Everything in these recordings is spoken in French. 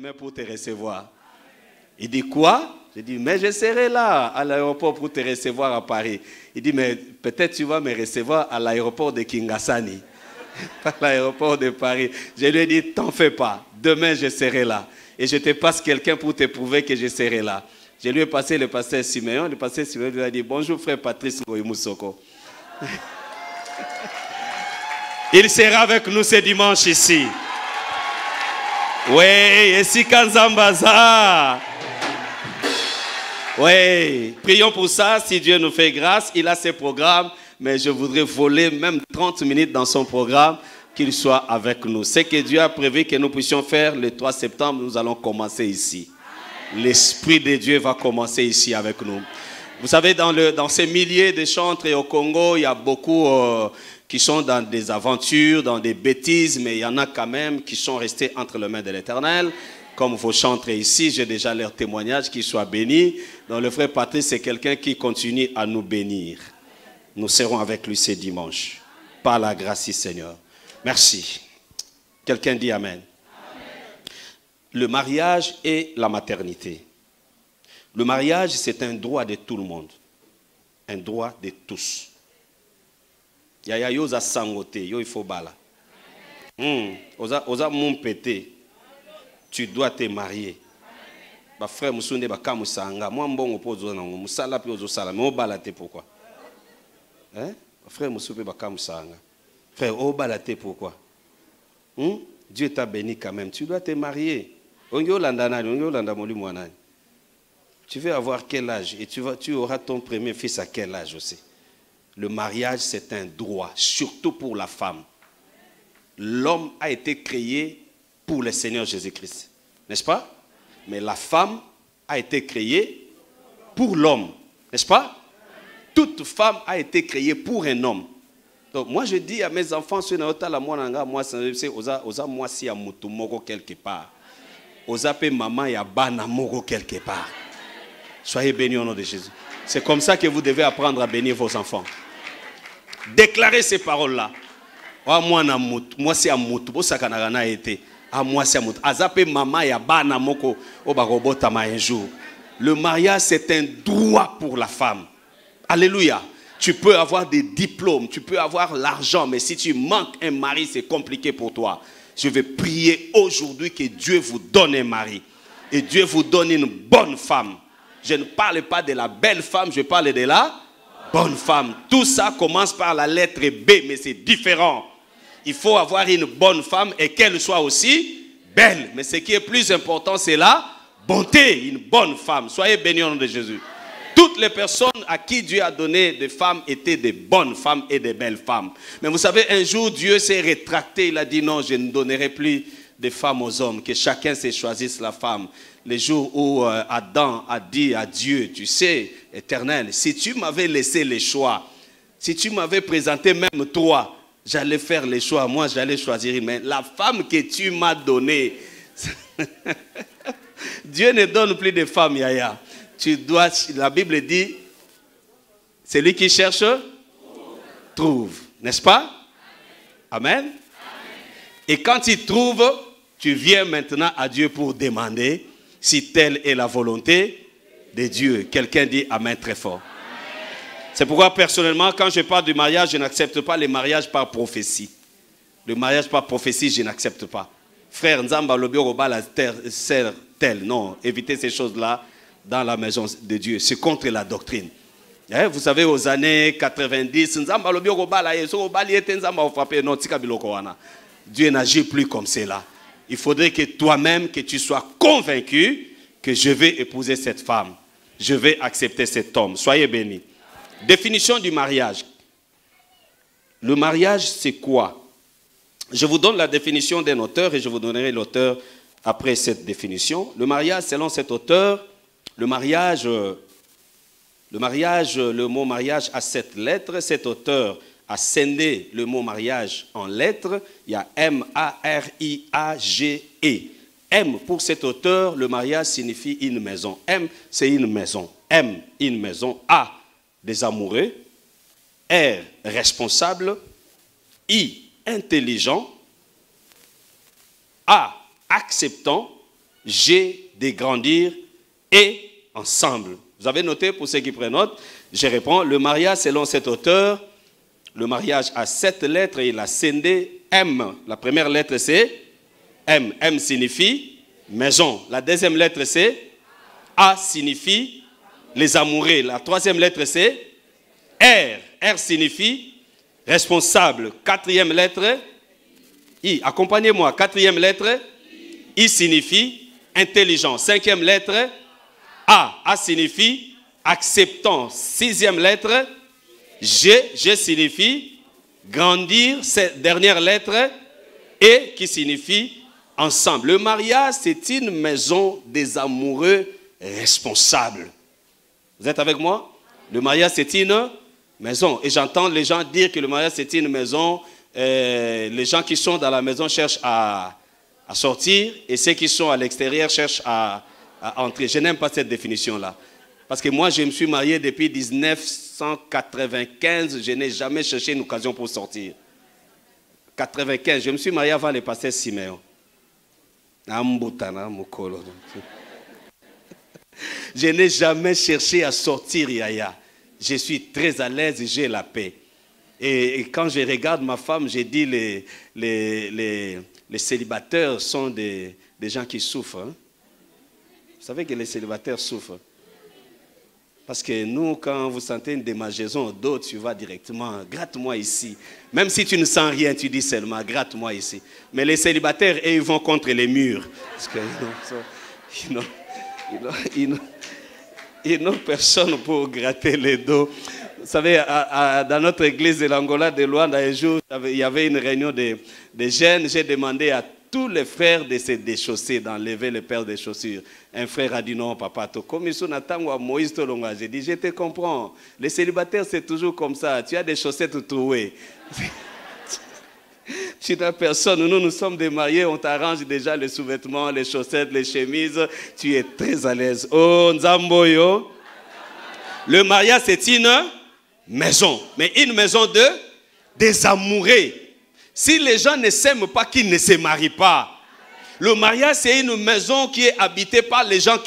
demain pour te recevoir. Il dit quoi? Je dis, mais je serai là à l'aéroport pour te recevoir à Paris. Il dit, mais peut-être tu vas me recevoir à l'aéroport de Kingasani, à l'aéroport de Paris. Je lui ai dit, t'en fais pas, demain je serai là. Et je te passe quelqu'un pour te prouver que je serai là. Je lui ai passé le pasteur Siméon. Le pasteur Siméon lui a dit, bonjour frère Patrice Ngoïmoussoko. Il sera avec nous ce dimanche ici. Oui, et si Kanzambaza. Oui, prions pour ça. Si Dieu nous fait grâce, il a ses programmes. Mais je voudrais voler même 30 minutes dans son programme, qu'il soit avec nous. Ce que Dieu a prévu que nous puissions faire le 3 septembre, nous allons commencer ici. L'Esprit de Dieu va commencer ici avec nous. Vous savez, dans ces milliers de chantres au Congo, il y a beaucoup qui sont dans des aventures, dans des bêtises, mais il y en a quand même qui sont restés entre les mains de l'Éternel. Comme vos chantres ici, j'ai déjà leur témoignage, qu'ils soient bénis. Donc le frère Patrice, c'est quelqu'un qui continue à nous bénir. Nous serons avec lui ce dimanche. Par la grâce du Seigneur. Merci. Quelqu'un dit Amen. Le mariage et la maternité. Le mariage, c'est un droit de tout le monde. Un droit de tous. Yaya yoza sangote, yo il faut bala. Oza mon pété. Tu dois te marier. Ba frère musunde ba kamusanga. Moi mbongo pozo nango musala pi ozo sala. Mais obala te pourquoi? Hein? Frère musupe ba kamusanga. Frère obala te pourquoi? Dieu t'a béni quand même. Tu dois te marier. Tu veux avoir quel âge? Et tu auras ton premier fils à quel âge aussi? Le mariage, c'est un droit, surtout pour la femme. L'homme a été créé pour le Seigneur Jésus-Christ. N'est-ce pas? Mais la femme a été créée pour l'homme. N'est-ce pas? Toute femme a été créée pour un homme. Donc moi je dis à mes enfants, moi si à mutumoko quelque part. Ozape maman ya bana moko quelque part. Soyez bénis au nom de Jésus. C'est comme ça que vous devez apprendre à bénir vos enfants. Déclarez ces paroles-là. Moi c'est amutu, bo sakanagana été. Moi c'est amutu. Azape maman ya bana moko obarobota ma un jour. Le mariage c'est un droit pour la femme. Alléluia. Tu peux avoir des diplômes, tu peux avoir l'argent, mais si tu manques un mari, c'est compliqué pour toi. Je vais prier aujourd'hui que Dieu vous donne un mari. Et Dieu vous donne une bonne femme. Je ne parle pas de la belle femme, je parle de la bonne femme. Tout ça commence par la lettre B, mais c'est différent. Il faut avoir une bonne femme et qu'elle soit aussi belle. Mais ce qui est plus important, c'est la bonté, une bonne femme. Soyez bénis au nom de Jésus. Toutes les personnes à qui Dieu a donné des femmes étaient des bonnes femmes et des belles femmes. Mais vous savez, un jour, Dieu s'est rétracté. Il a dit non, je ne donnerai plus de femmes aux hommes. Que chacun se choisisse la femme. Le jour où Adam a dit à Dieu, tu sais, Éternel, si tu m'avais laissé les choix, si tu m'avais présenté même toi, j'allais faire les choix. Moi, j'allais choisir. Mais la femme que tu m'as donnée, Dieu ne donne plus de femmes, Yaya. Tu dois, la Bible dit, celui qui cherche, trouve. N'est-ce pas? Amen. Amen. Et quand il trouve, tu viens maintenant à Dieu pour demander si telle est la volonté de Dieu. Quelqu'un dit Amen très fort. C'est pourquoi personnellement, quand je parle du mariage, je n'accepte pas les mariages par prophétie. Le mariage par prophétie, je n'accepte pas. Frère Nzamba Lobio Roba la sœur telle. Non, évitez ces choses-là. Dans la maison de Dieu, c'est contre la doctrine. Vous savez, aux années 90, Dieu n'agit plus comme cela. Il faudrait que toi-même, que tu sois convaincu que je vais épouser cette femme. Je vais accepter cet homme. Soyez bénis. Définition du mariage. Le mariage, c'est quoi? Je vous donne la définition d'un auteur et je vous donnerai l'auteur après cette définition. Le mariage, selon cet auteur, le mot mariage a 7 lettres. Cet auteur a scindé le mot mariage en lettres. Il y a M-A-R-I-A-G-E. M, pour cet auteur, le mariage signifie une maison. M, c'est une maison. M, une maison. A, des amoureux. R, responsable. I, intelligent. A, acceptant. G de grandir et ensemble. Vous avez noté pour ceux qui prennent note? Je réponds, le mariage selon cet auteur, le mariage a 7 lettres et il a scindé M. La première lettre c'est M. M signifie maison. La deuxième lettre c'est A signifie les amoureux. La troisième lettre c'est R. R signifie responsable. Quatrième lettre I. Accompagnez-moi. Quatrième lettre I signifie intelligent. Cinquième lettre A. A signifie acceptant. Sixième lettre G. G signifie grandir. Cette dernière lettre E qui signifie ensemble. Le mariage, c'est une maison des amoureux responsables. Vous êtes avec moi? Le mariage, c'est une maison. Et j'entends les gens dire que le mariage, c'est une maison. Les gens qui sont dans la maison cherchent à sortir et ceux qui sont à l'extérieur cherchent à entrer. Je n'aime pas cette définition-là. Parce que moi, je me suis marié depuis 1995. Je n'ai jamais cherché une occasion pour sortir. 95, je me suis marié avant le pasteur Siméon. Je n'ai jamais cherché à sortir, Yaya. Je suis très à l'aise et j'ai la paix. Et quand je regarde ma femme, je dis les célibataires sont des gens qui souffrent. Hein? Vous savez que les célibataires souffrent. Parce que nous, quand vous sentez une démangeaison au dos, tu vas directement, gratte-moi ici. Même si tu ne sens rien, tu dis seulement, gratte-moi ici. Mais les célibataires, eux, ils vont contre les murs. Parce qu'ils n'ont personne pour gratter les dos. Vous savez, dans notre église de l'Angola de Luanda, un jour, il y avait une réunion de jeunes. J'ai demandé à tous les frères de se déchausser, d'enlever les paires de chaussures. Un frère a dit non, papa, comme ils sont à Moïse Tolonga. J'ai dit, je te comprends. Les célibataires, c'est toujours comme ça. Tu as des chaussettes trouées. Tu n'as personne. Nous sommes des mariés. On t'arrange déjà les sous-vêtements, les chaussettes, les chemises. Tu es très à l'aise. Oh, Nzamboyo. Le mariage, c'est une maison. Mais une maison des amoureux. Si les gens ne s'aiment pas, qu'ils ne se marient pas. Le mariage, c'est une maison qui est habitée par les gens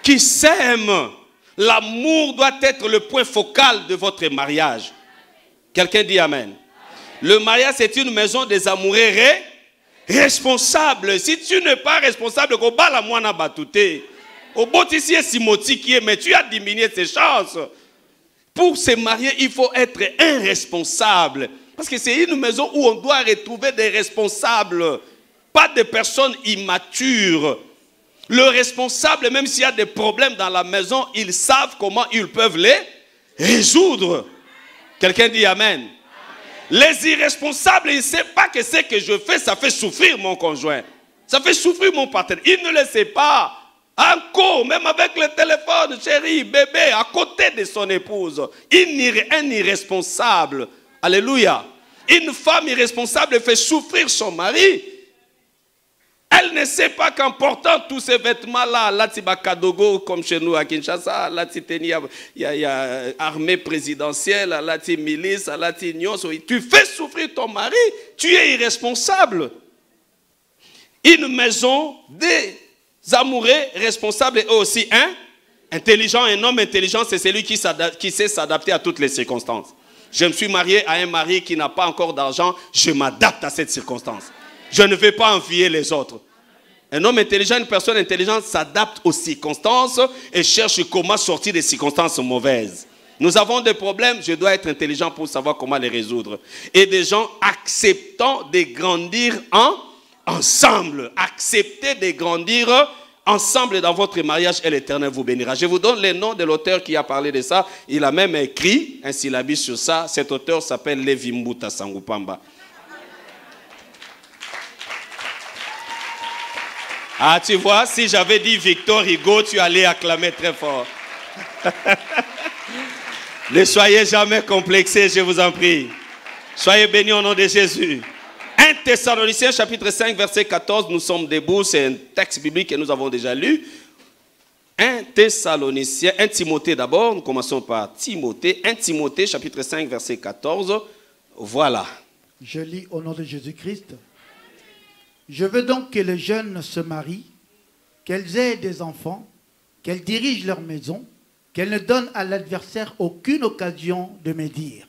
qui s'aiment. L'amour doit être le point focal de votre mariage. Quelqu'un dit Amen. Le mariage, c'est une maison des amoureux responsables. Si tu n'es pas responsable, mais tu as diminué ses chances. Pour se marier, il faut être un responsable. Parce que c'est une maison où on doit retrouver des responsables, pas des personnes immatures. Le responsable, même s'il y a des problèmes dans la maison, ils savent comment ils peuvent les résoudre. Quelqu'un dit Amen. Les irresponsables, ils ne savent pas que ce que je fais, ça fait souffrir mon conjoint. Ça fait souffrir mon partenaire. Ils ne le savent pas. Encore, même avec le téléphone, chérie, bébé, à côté de son épouse. Un irresponsable. Alléluia. Une femme irresponsable fait souffrir son mari. Elle ne sait pas qu'en portant tous ces vêtements-là, là, tu vas Kadogo, comme chez nous à Kinshasa, là, il y a armée présidentielle, là, tu milice, là, tu tu fais souffrir ton mari, tu es irresponsable. Une maison des amoureux responsables et aussi intelligent. Un homme intelligent, c'est celui qui sait s'adapter à toutes les circonstances. Je me suis marié à un mari qui n'a pas encore d'argent, je m'adapte à cette circonstance. Je ne vais pas envier les autres. Un homme intelligent, une personne intelligente s'adapte aux circonstances et cherche comment sortir des circonstances mauvaises. Nous avons des problèmes, je dois être intelligent pour savoir comment les résoudre. Et des gens acceptant de grandir ensemble. Acceptez de grandir ensemble dans votre mariage et l'Éternel vous bénira. Je vous donne les noms de l'auteur qui a parlé de ça. Il a même écrit un syllabus sur ça. Cet auteur s'appelle Levi Mbuta Sangupamba. Ah, tu vois, si j'avais dit Victor Hugo, tu allais acclamer très fort. Ne soyez jamais complexés, je vous en prie. Soyez bénis au nom de Jésus. 1 Thessaloniciens chapitre 5 verset 14, nous sommes debout, c'est un texte biblique que nous avons déjà lu. 1 Thessaloniciens, 1 Timothée d'abord, nous commençons par Timothée. 1 Timothée chapitre 5 verset 14, voilà. Je lis au nom de Jésus-Christ. Je veux donc que les jeunes se marient qu'elles aient des enfants, qu'elles dirigent leur maison, qu'elles ne donnent à l'adversaire aucune occasion de médire.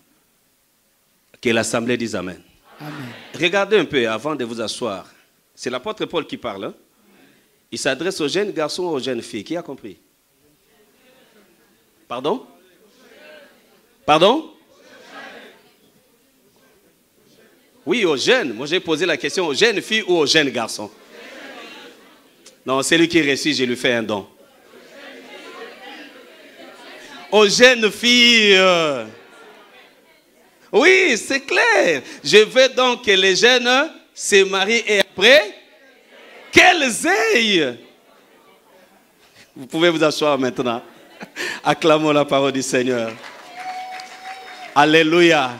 Que l'Assemblée dise Amen. Amen. Regardez un peu avant de vous asseoir. C'est l'apôtre Paul qui parle. Hein? Il s'adresse aux jeunes garçons et aux jeunes filles. Qui a compris? Pardon? Pardon? Oui, aux jeunes. Moi, j'ai posé la question aux jeunes filles ou aux jeunes garçons. Non, celui qui réussit, je lui fais un don. Aux jeunes filles. Oui, c'est clair. Je veux donc que les jeunes se marient et après, qu'elles aient. Vous pouvez vous asseoir maintenant. Acclamons la parole du Seigneur. Alléluia.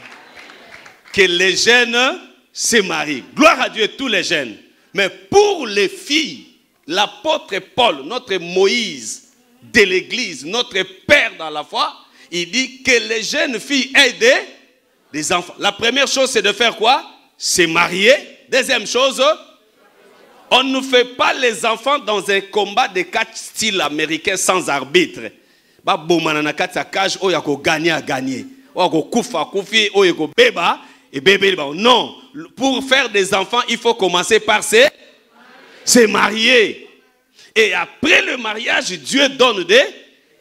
Que les jeunes se marient. Gloire à Dieu, tous les jeunes. Mais pour les filles, l'apôtre Paul, notre Moïse de l'église, notre père dans la foi, il dit que les jeunes filles aient des enfants. La première chose, c'est de faire quoi? Se marier. Deuxième chose, on ne fait pas les enfants dans un combat de 4 styles américains sans arbitre. Non, pour faire des enfants, il faut commencer par se marier. Et après le mariage, Dieu donne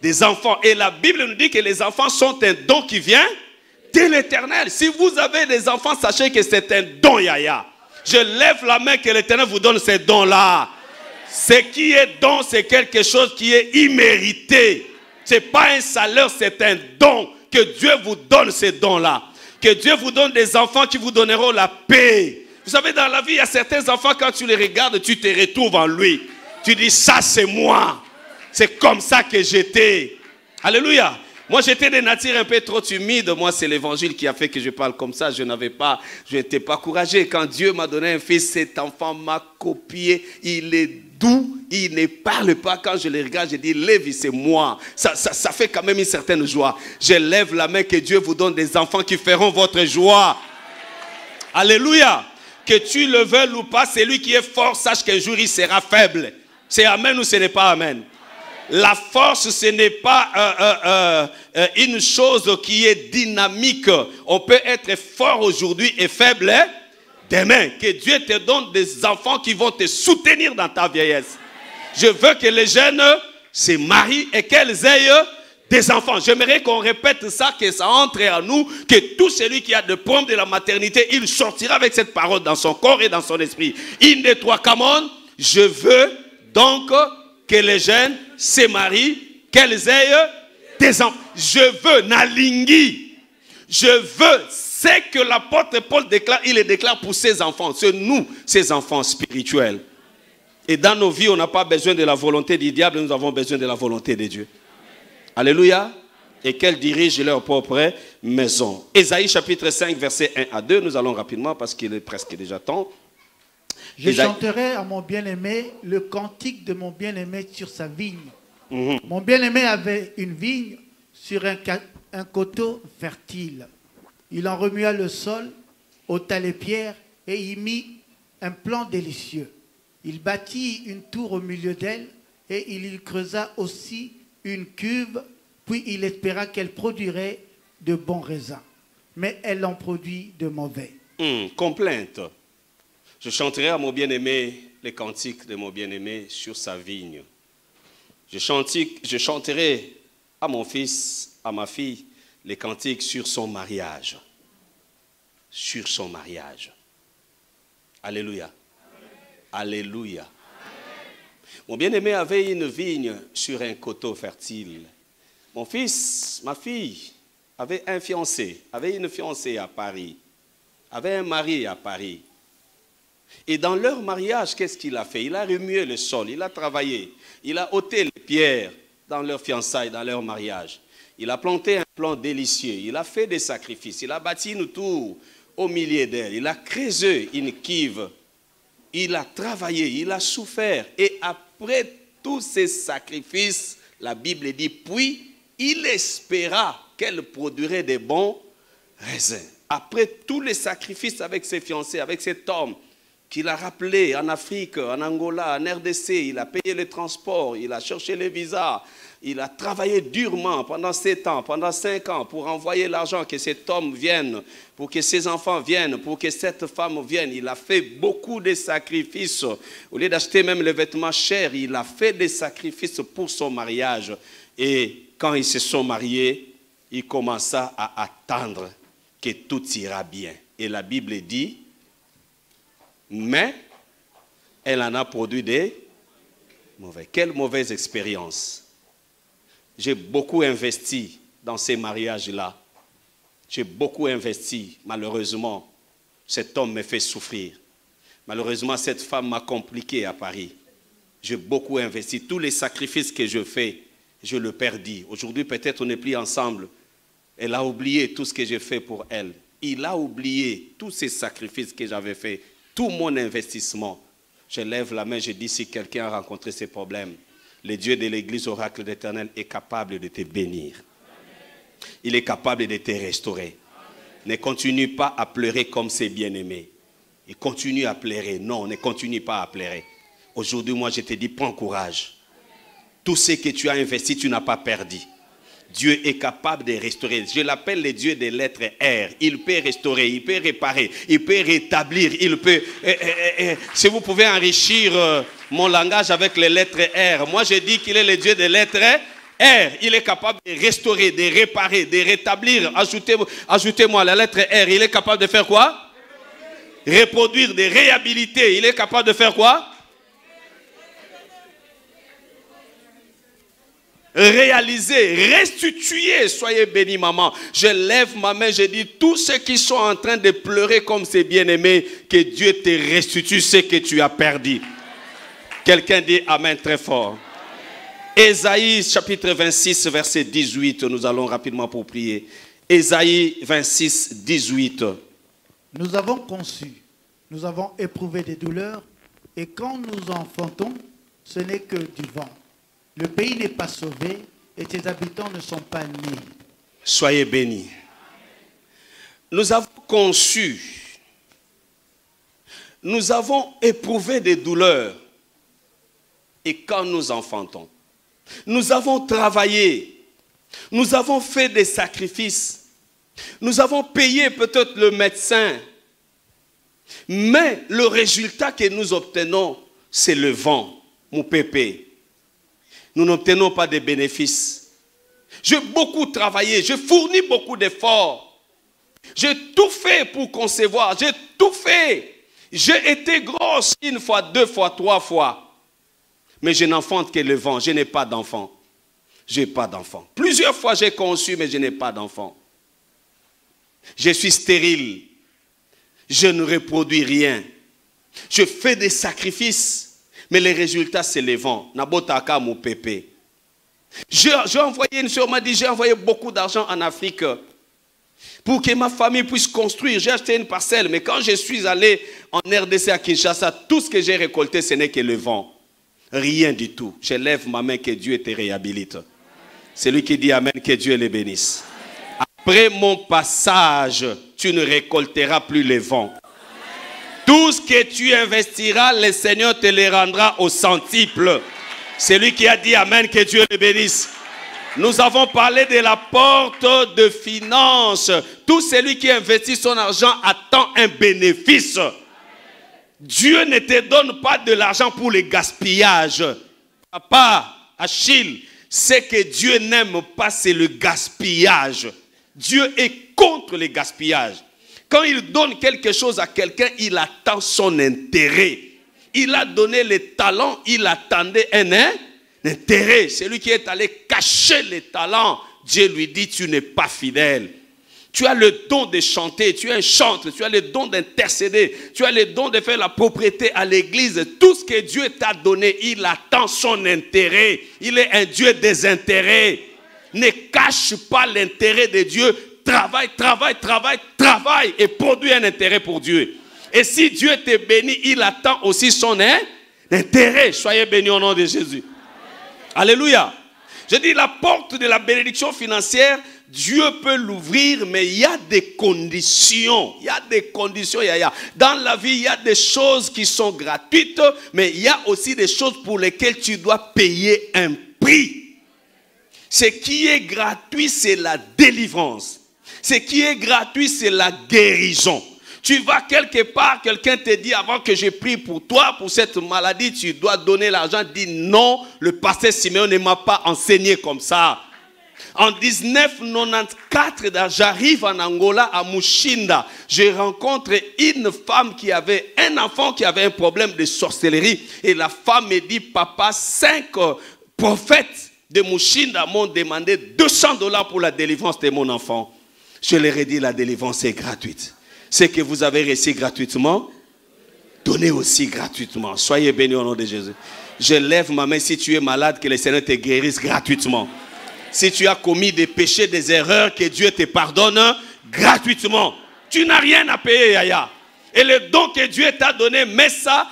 des enfants. Et la Bible nous dit que les enfants sont un don qui vient de l'Éternel. Si vous avez des enfants, sachez que c'est un don, Yaya. Je lève la main que l'Éternel vous donne ces dons-là. Ce qui est don, c'est quelque chose qui est immérité. Ce n'est pas un salaire, c'est un don. Que Dieu vous donne ces dons-là. Que Dieu vous donne des enfants qui vous donneront la paix. Vous savez, dans la vie, il y a certains enfants, quand tu les regardes, tu te retrouves en lui. Tu dis, ça c'est moi. C'est comme ça que j'étais. Alléluia. Moi, j'étais de nature un peu trop timide. Moi, c'est l'évangile qui a fait que je parle comme ça. Je n'étais pas courageux. Quand Dieu m'a donné un fils, cet enfant m'a copié. Il est doux. Il ne parle pas. Quand je le regarde, je dis, Lévi, c'est moi. Ça fait quand même une certaine joie. Je lève la main que Dieu vous donne des enfants qui feront votre joie. Alléluia. Que tu le veuilles ou pas, celui qui est fort, sache qu'un jour il sera faible. C'est amen ou ce n'est pas amen? La force, ce n'est pas une chose qui est dynamique. On peut être fort aujourd'hui et faible demain. Que Dieu te donne des enfants qui vont te soutenir dans ta vieillesse. Je veux que les jeunes se marient et qu'elles aient des enfants. J'aimerais qu'on répète ça, que ça entre en nous, que tout celui qui a de problème de la maternité, il sortira avec cette parole dans son corps et dans son esprit. Une des trois, come on. Je veux donc que les jeunes se marient, qu'elles aient des enfants. Je veux, Nalingi. Je veux, c'est que l'apôtre Paul déclare, il le déclare pour ses enfants. C'est nous, ses enfants spirituels. Et dans nos vies, on n'a pas besoin de la volonté du diable, nous avons besoin de la volonté de Dieu. Alléluia. Et qu'elles dirigent leur propre maison. Ésaïe chapitre 5, verset 1 à 2. Nous allons rapidement parce qu'il est presque déjà temps. Je chanterai à mon bien-aimé le cantique de mon bien-aimé sur sa vigne. Mon bien-aimé avait une vigne sur un coteau fertile. Il en remua le sol, ôta les pierres et y mit un plan délicieux. Il bâtit une tour au milieu d'elle et il y creusa aussi une cuve, puis il espéra qu'elle produirait de bons raisins. Mais elle en produit de mauvais. Complainte. Je chanterai à mon bien-aimé les cantiques de mon bien-aimé sur sa vigne. Je chanterai à mon fils, à ma fille, les cantiques sur son mariage. Sur son mariage. Alléluia. Alléluia. Mon bien-aimé avait une vigne sur un coteau fertile. Mon fils, ma fille, avait une fiancée à Paris, avait un mari à Paris. Et dans leur mariage, qu'est-ce qu'il a fait? Il a remué le sol, il a travaillé, il a ôté les pierres dans leur fiançailles, dans leur mariage. Il a planté un plan délicieux, il a fait des sacrifices, il a bâti une tour au milieu d'elle, il a creusé une cuve, il a travaillé, il a souffert. Et après tous ces sacrifices, la Bible dit, puis il espéra qu'elle produirait des bons raisins. Après tous les sacrifices avec ses fiancés, avec cet homme, qu'il a rappelé en Afrique, en Angola, en RDC. Il a payé les transports, il a cherché les visas. Il a travaillé durement pendant 7 ans, pendant 5 ans pour envoyer l'argent, que cet homme vienne, pour que ses enfants viennent, pour que cette femme vienne. Il a fait beaucoup de sacrifices. Au lieu d'acheter même les vêtements chers, il a fait des sacrifices pour son mariage. Et quand ils se sont mariés, il commença à attendre que tout ira bien. Et la Bible dit, mais elle en a produit des mauvais. Quelle mauvaise expérience! J'ai beaucoup investi dans ces mariages-là. J'ai beaucoup investi. Malheureusement, cet homme me fait souffrir. Malheureusement, cette femme m'a compliqué à Paris. J'ai beaucoup investi. Tous les sacrifices que je fais, je le perdis. Aujourd'hui, peut-être on n'est plus ensemble. Elle a oublié tout ce que j'ai fait pour elle. Il a oublié tous ces sacrifices que j'avais faits, tout mon investissement. Je lève la main, je dis, si quelqu'un a rencontré ces problèmes, le Dieu de l'Église oracle d'Éternel est capable de te bénir. Il est capable de te restaurer. Ne continue pas à pleurer comme ses bien-aimés. Il continue à pleurer. Non, ne continue pas à pleurer. Aujourd'hui, moi, je te dis, prends courage. Tout ce que tu as investi, tu n'as pas perdu. Dieu est capable de restaurer. Je l'appelle le Dieu des lettres R. Il peut restaurer, il peut réparer, il peut rétablir, il peut... si vous pouvez enrichir mon langage avec les lettres R, moi je dis qu'il est le Dieu des lettres R. Il est capable de restaurer, de réparer, de rétablir. Ajoutez-moi la lettre R. Il est capable de faire quoi? Reproduire, de réhabiliter. Il est capable de faire quoi? Réaliser, restituer. Soyez bénis, maman. Je lève ma main, je dis, tous ceux qui sont en train de pleurer comme ces bien-aimés, que Dieu te restitue ce que tu as perdu. Quelqu'un dit Amen très fort. Ésaïe chapitre 26, verset 18. Nous allons rapidement pour prier. Ésaïe 26, 18. Nous avons conçu, nous avons éprouvé des douleurs, et quand nous enfantons, ce n'est que du vent. Le pays n'est pas sauvé et ses habitants ne sont pas nés. Soyez bénis. Nous avons conçu, nous avons éprouvé des douleurs et quand nous enfantons, nous avons travaillé, nous avons fait des sacrifices, nous avons payé peut-être le médecin, mais le résultat que nous obtenons, c'est le vent, mon pépé. Nous n'obtenons pas de bénéfices. J'ai beaucoup travaillé, j'ai fourni beaucoup d'efforts. J'ai tout fait pour concevoir, j'ai tout fait. J'ai été grosse 1 fois, 2 fois, 3 fois. Mais je n'enfante que le vent, je n'ai pas d'enfant. Je n'ai pas d'enfant. Plusieurs fois j'ai conçu, mais je n'ai pas d'enfant. Je suis stérile. Je ne reproduis rien. Je fais des sacrifices. Mais les résultats, c'est le vent. Nabotaka mon pépé. J'ai envoyé, une soeur m'a dit, j'ai envoyé beaucoup d'argent en Afrique pour que ma famille puisse construire. J'ai acheté une parcelle, mais quand je suis allé en RDC à Kinshasa, tout ce que j'ai récolté, ce n'est que le vent. Rien du tout. Je lève ma main, que Dieu te réhabilite. C'est lui qui dit Amen, que Dieu les bénisse. Après mon passage, tu ne récolteras plus le vent. Tout ce que tu investiras, le Seigneur te le rendra au centuple. C'est lui qui a dit Amen, que Dieu le bénisse. Nous avons parlé de la porte de finance. Tout celui qui investit son argent attend un bénéfice. Dieu ne te donne pas de l'argent pour le gaspillage. Papa, Achille, ce que Dieu n'aime pas, c'est le gaspillage. Dieu est contre le gaspillage. Quand il donne quelque chose à quelqu'un, il attend son intérêt. Il a donné les talents, il attendait un intérêt. Celui qui est allé cacher les talents, Dieu lui dit, tu n'es pas fidèle. Tu as le don de chanter, tu es un chantre, tu as le don d'intercéder, tu as le don de faire la propriété à l'église. Tout ce que Dieu t'a donné, il attend son intérêt. Il est un Dieu des intérêts. Ne cache pas l'intérêt de Dieu. Travaille, travaille, travaille, travaille et produit un intérêt pour Dieu. Et si Dieu te bénit, il attend aussi son intérêt. Soyez bénis au nom de Jésus. Alléluia. Je dis, la porte de la bénédiction financière Dieu peut l'ouvrir, mais il y a des conditions. Il y a des conditions. Dans la vie, il y a des choses qui sont gratuites, mais il y a aussi des choses pour lesquelles tu dois payer un prix. Ce qui est gratuit, c'est la délivrance. Ce qui est gratuit, c'est la guérison. Tu vas quelque part, quelqu'un te dit, avant que je prie pour toi, pour cette maladie, tu dois donner l'argent. Dis non, le pasteur Simeon ne m'a pas enseigné comme ça. En 1994, j'arrive en Angola, à Mushinda. Je rencontre une femme qui avait un enfant qui avait un problème de sorcellerie. Et la femme me dit, papa, 5 prophètes de Mushinda m'ont demandé $200 pour la délivrance de mon enfant. Je leur ai dit, la délivrance est gratuite. Ce que vous avez reçu gratuitement, donnez aussi gratuitement. Soyez bénis au nom de Jésus. Je lève ma main, si tu es malade, que le Seigneur te guérisse gratuitement. Si tu as commis des péchés, des erreurs, que Dieu te pardonne gratuitement. Tu n'as rien à payer, Yaya. Et le don que Dieu t'a donné, mets ça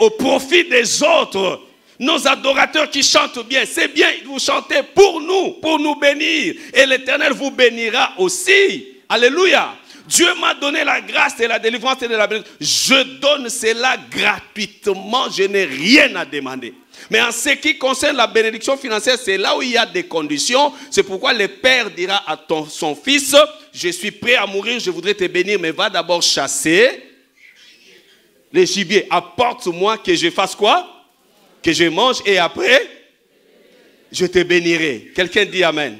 au profit des autres. Nos adorateurs qui chantent bien, c'est bien, vous chantez pour nous bénir. Et l'Éternel vous bénira aussi. Alléluia. Dieu m'a donné la grâce et la délivrance et de la bénédiction. Je donne cela gratuitement, je n'ai rien à demander. Mais en ce qui concerne la bénédiction financière, c'est là où il y a des conditions. C'est pourquoi le père dira à son fils, je suis prêt à mourir, je voudrais te bénir, mais va d'abord chasser les gibiers. Apporte-moi que je fasse quoi? Que je mange et après, je te bénirai. Quelqu'un dit amen.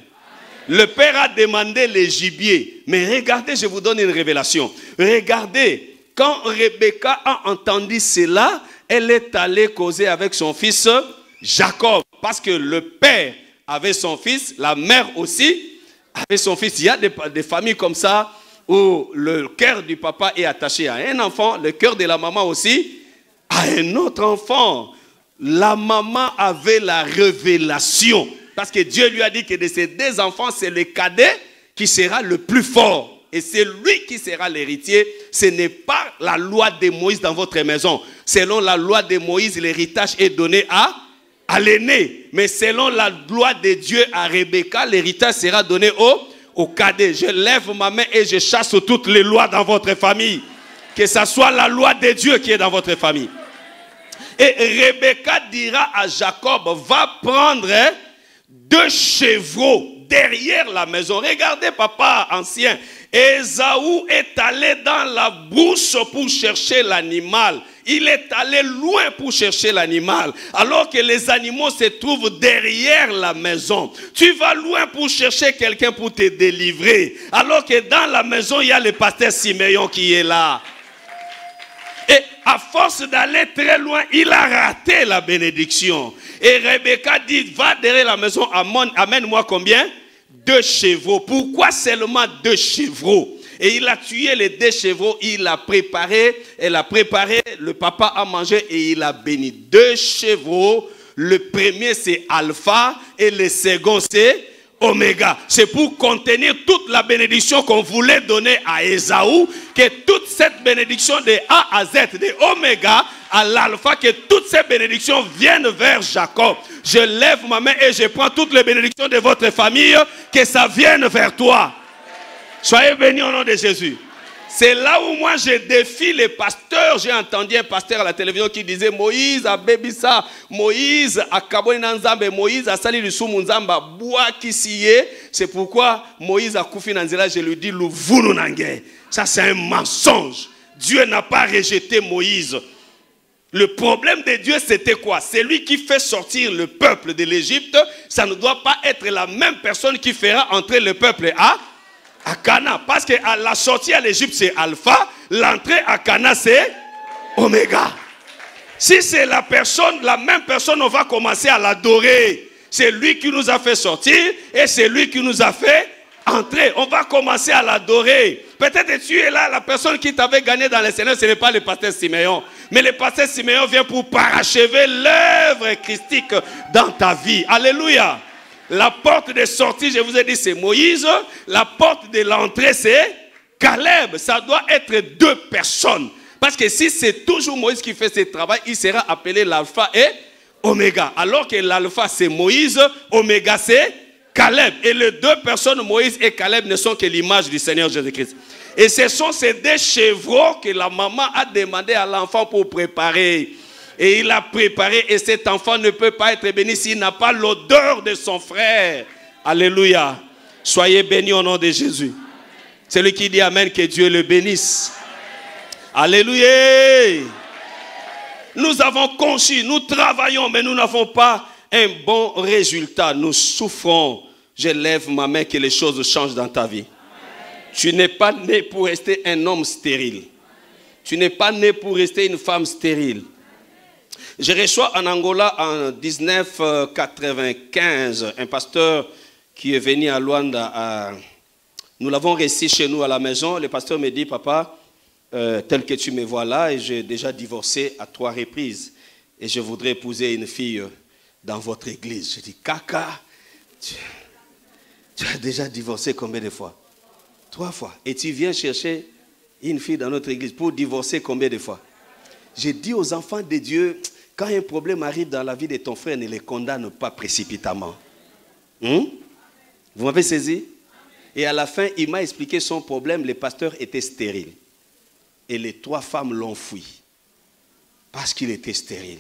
Le père a demandé les gibiers. Mais regardez, je vous donne une révélation. Regardez, quand Rebecca a entendu cela, elle est allée causer avec son fils Jacob. Parce que le père avait son fils, la mère aussi avait son fils. Il y a des familles comme ça où le cœur du papa est attaché à un enfant, le cœur de la maman aussi à un autre enfant. La maman avait la révélation. Parce que Dieu lui a dit que de ces 2 enfants, c'est le cadet qui sera le plus fort. Et c'est lui qui sera l'héritier. Ce n'est pas la loi de Moïse dans votre maison. Selon la loi de Moïse, l'héritage est donné à l'aîné. Mais selon la loi de Dieu à Rebecca, l'héritage sera donné au cadet. Je lève ma main et je chasse toutes les lois dans votre famille. Que ce soit la loi de Dieu qui est dans votre famille. Et Rebecca dira à Jacob, va prendre 2 chevreaux derrière la maison. Regardez, papa ancien. Ésaü est allé dans la brousse pour chercher l'animal. Il est allé loin pour chercher l'animal. Alors que les animaux se trouvent derrière la maison. Tu vas loin pour chercher quelqu'un pour te délivrer. Alors que dans la maison, il y a le pasteur Simeon qui est là. Et à force d'aller très loin, il a raté la bénédiction. Et Rebecca dit, va derrière la maison, amène-moi combien? 2 chevreaux. Pourquoi seulement 2 chevreaux? Et il a tué les 2 chevreaux, il a préparé, elle a préparé, le papa a mangé et il a béni. 2 chevreaux, le premier c'est Alpha et le second c'est Oméga. C'est pour contenir toute la bénédiction qu'on voulait donner à Ésaü, que toute cette bénédiction de A à Z, de Oméga à l'Alpha, que toutes ces bénédictions viennent vers Jacob. Je lève ma main et je prends toutes les bénédictions de votre famille, que ça vienne vers toi. Soyez bénis au nom de Jésus. C'est là où moi je défie les pasteurs. J'ai entendu un pasteur à la télévision qui disait Moïse a bébisa, Moïse a kaboni nanzambe, Moïse a sali lusumu nzamba, bois qui siye. C'est pourquoi Moïse a koufi nanzela, je lui dis l'ouvunu nange. Ça c'est un mensonge. Dieu n'a pas rejeté Moïse. Le problème de Dieu c'était quoi? C'est lui qui fait sortir le peuple de l'Égypte. Ça ne doit pas être la même personne qui fera entrer le peuple à Cana, parce que à la sortie à l'Égypte c'est Alpha, l'entrée à Cana c'est Oméga. Si c'est la même personne, on va commencer à l'adorer. C'est lui qui nous a fait sortir et c'est lui qui nous a fait entrer. On va commencer à l'adorer. Peut-être que tu es là, la personne qui t'avait gagné dans le Seigneur, ce n'est pas le pasteur Simeon. Mais le pasteur Simeon vient pour parachever l'œuvre christique dans ta vie. Alléluia. La porte de sortie, je vous ai dit, c'est Moïse. La porte de l'entrée, c'est Caleb. Ça doit être 2 personnes. Parce que si c'est toujours Moïse qui fait ce travail, il sera appelé l'alpha et Oméga. Alors que l'alpha, c'est Moïse, Oméga, c'est Caleb. Et les deux personnes, Moïse et Caleb, ne sont que l'image du Seigneur Jésus-Christ. Et ce sont ces deux chevreaux que la maman a demandé à l'enfant pour préparer. Et il a préparé et cet enfant ne peut pas être béni s'il n'a pas l'odeur de son frère. Alléluia. Soyez bénis au nom de Jésus. Celui qui dit Amen, que Dieu le bénisse. Alléluia. Nous avons conçu, nous travaillons, mais nous n'avons pas un bon résultat. Nous souffrons. Je lève ma main que les choses changent dans ta vie. Tu n'es pas né pour rester un homme stérile. Tu n'es pas né pour rester une femme stérile. Je reçois en Angola en 1995 un pasteur qui est venu à Luanda. Nous l'avons reçu chez nous à la maison. Le pasteur me dit, papa, tel que tu me vois là, et j'ai déjà divorcé à 3 reprises. Et je voudrais épouser une fille dans votre église. Je dis, Kaka, tu as déjà divorcé combien de fois? 3 fois. Et tu viens chercher une fille dans notre église pour divorcer combien de fois? J'ai dit aux enfants de Dieu, quand un problème arrive dans la vie de ton frère, ne les condamne pas précipitamment. Vous m'avez saisi? Et à la fin, il m'a expliqué son problème. Le pasteur était stérile. Et les 3 femmes l'ont fui. Parce qu'il était stérile.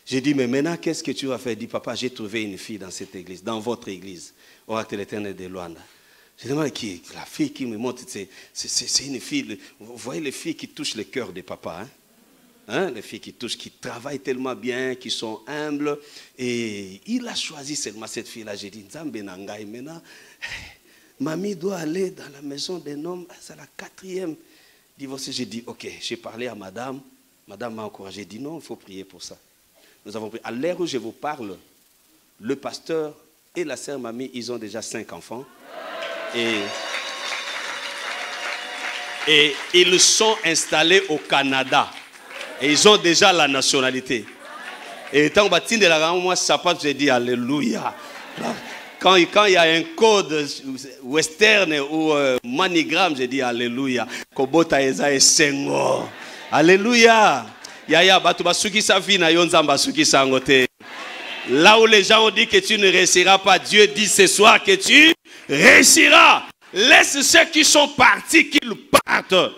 J'ai dit, mais maintenant, qu'est-ce que tu vas faire? Il dit, papa, j'ai trouvé une fille dans cette église, dans votre église, au Oracle de l'Éternel de Luanda. J'ai demandé qui est la fille qui me montre. C'est une fille. Vous voyez les filles qui touchent le cœur des papas, les filles qui touchent, qui travaillent tellement bien, qui sont humbles. Et il a choisi seulement cette fille-là. J'ai dit, Nzambe Nangai, maintenant, mamie doit aller dans la maison d'un homme. C'est la 4e divorcée. J'ai dit, ok, j'ai parlé à madame. Madame m'a encouragé. J'ai dit, non, il faut prier pour ça. Nous avons prié. À l'heure où je vous parle, le pasteur et la sœur mamie, ils ont déjà 5 enfants. Et ils sont installés au Canada. Et ils ont déjà la nationalité. Et tant que de la moi, j'ai dit Alléluia. Quand il y a un code western ou manigramme, j'ai dit Alléluia. Kobota eza esengo. Alléluia. Yaya batu basuki sa vie na yonza basuki sangote. Là où les gens ont dit que tu ne réussiras pas, Dieu dit ce soir que tu réussiras. Laisse ceux qui sont partis qu'ils partent.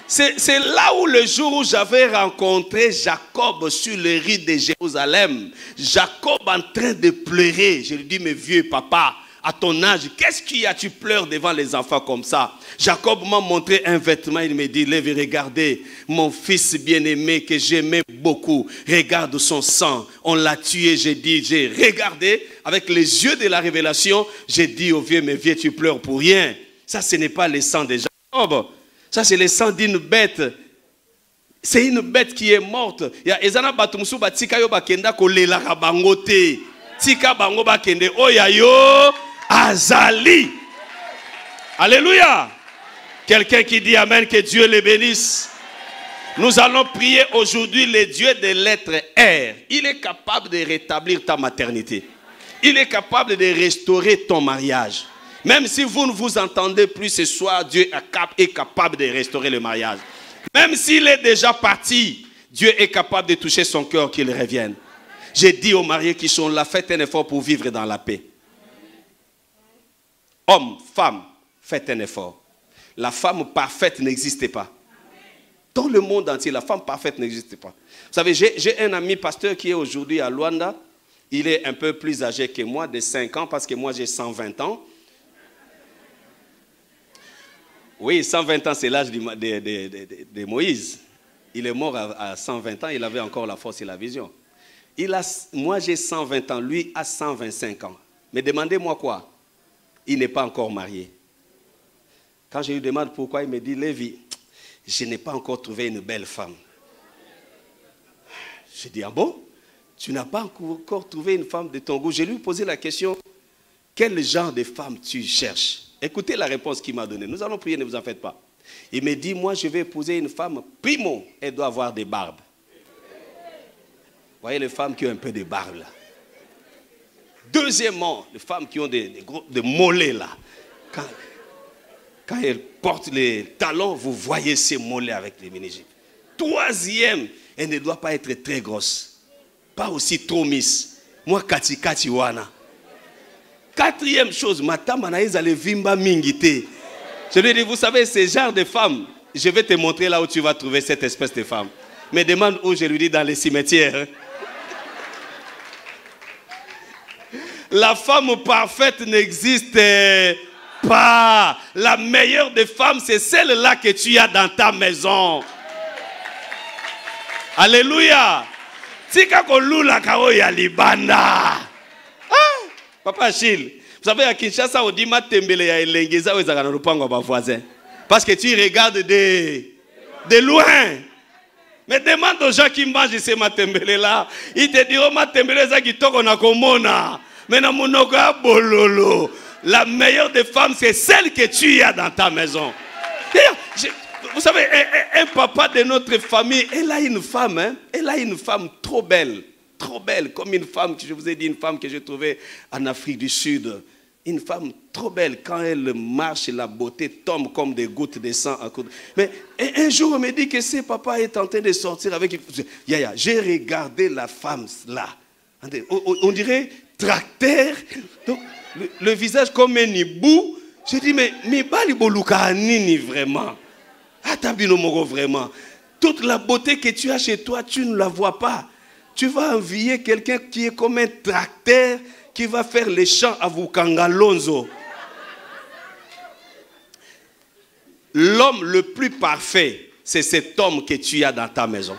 C'est là où le jour où j'avais rencontré Jacob sur les rues de Jérusalem, Jacob en train de pleurer. Je lui dis, mais vieux papa, à ton âge, qu'est-ce qu'il y a? Tu pleures devant les enfants comme ça. Jacob m'a montré un vêtement, il me dit, lève et regardez, mon fils bien-aimé que j'aimais beaucoup, regarde son sang, on l'a tué. J'ai dit, j'ai regardé avec les yeux de la révélation, j'ai dit au vieux, mais vieux, tu pleures pour rien. Ça, ce n'est pas le sang de Jacob. Ça, c'est le sang d'une bête. C'est une bête qui est morte. Ezana batumsu batika yo bakenda kolela kabangote. Tika bango bakende oyayo azali. Alléluia. Quelqu'un qui dit Amen, que Dieu les bénisse. Nous allons prier aujourd'hui le Dieu de lettre R. Il est capable de rétablir ta maternité. Il est capable de restaurer ton mariage. Même si vous ne vous entendez plus ce soir, Dieu est capable de restaurer le mariage. Même s'il est déjà parti, Dieu est capable de toucher son cœur qu'il revienne. J'ai dit aux mariés qui sont là, faites un effort pour vivre dans la paix. Hommes, femmes, faites un effort. La femme parfaite n'existe pas. Dans le monde entier, la femme parfaite n'existe pas. Vous savez, j'ai un ami pasteur qui est aujourd'hui à Luanda. Il est un peu plus âgé que moi, de 5 ans, parce que moi j'ai 120 ans. Oui, 120 ans, c'est l'âge de Moïse. Il est mort à 120 ans, il avait encore la force et la vision. Moi, j'ai 120 ans, lui a 125 ans. Mais demandez-moi quoi? Il n'est pas encore marié. Quand je lui demande pourquoi, il me dit, Lévi, je n'ai pas encore trouvé une belle femme. Je dis, ah bon? Tu n'as pas encore trouvé une femme de ton goût? Je lui ai posé la question, quel genre de femme tu cherches? Écoutez la réponse qu'il m'a donnée. Nous allons prier, ne vous en faites pas. Il me dit, moi je vais épouser une femme, primo, elle doit avoir des barbes. Vous voyez les femmes qui ont un peu de barbe là. Deuxièmement, les femmes qui ont des mollets là. Quand elles portent les talons, vous voyez ces mollets avec les mini-jupes. Troisième, elle ne doit pas être très grosse. Pas aussi trop miss. Moi, kati wana. Quatrième chose, matama na ezale vimba mingite. Je lui ai dit, vous savez, ce genre de femme, je vais te montrer là où tu vas trouver cette espèce de femme. Me demande où, je lui dis, dans les cimetières. La femme parfaite n'existe pas. La meilleure des femmes, c'est celle-là que tu as dans ta maison. Alléluia. Tika kolula kao ya libanda. Papa Achille, vous savez, à Kinshasa, on dit matembele ya elengeza ou ezaka na lupango ba voisin. Parce que tu regardes de loin. Mais demande aux gens qui mangent ces matembele là. Ils te diront matembele za kitoko na komona. Mais na monoko ya bololo. La meilleure des femmes, c'est celle que tu as dans ta maison. Vous savez, un papa de notre famille, elle a une femme, hein? Elle a une femme trop belle, comme une femme que je vous ai dit, une femme que j'ai trouvée en Afrique du Sud. Une femme trop belle, quand elle marche, la beauté tombe comme des gouttes de sang. Mais un jour, on me dit que ce papa est en train de sortir avec... Yaya, j'ai regardé la femme là. On dirait tracteur. Donc, le visage comme un hibou. J'ai dit, mais bali boluka nini vraiment? Atabino moro vraiment. Toute la beauté que tu as chez toi, tu ne la vois pas. Tu vas envier quelqu'un qui est comme un tracteur qui va faire les champs à Vukangalonzo. L'homme le plus parfait, c'est cet homme que tu as dans ta maison.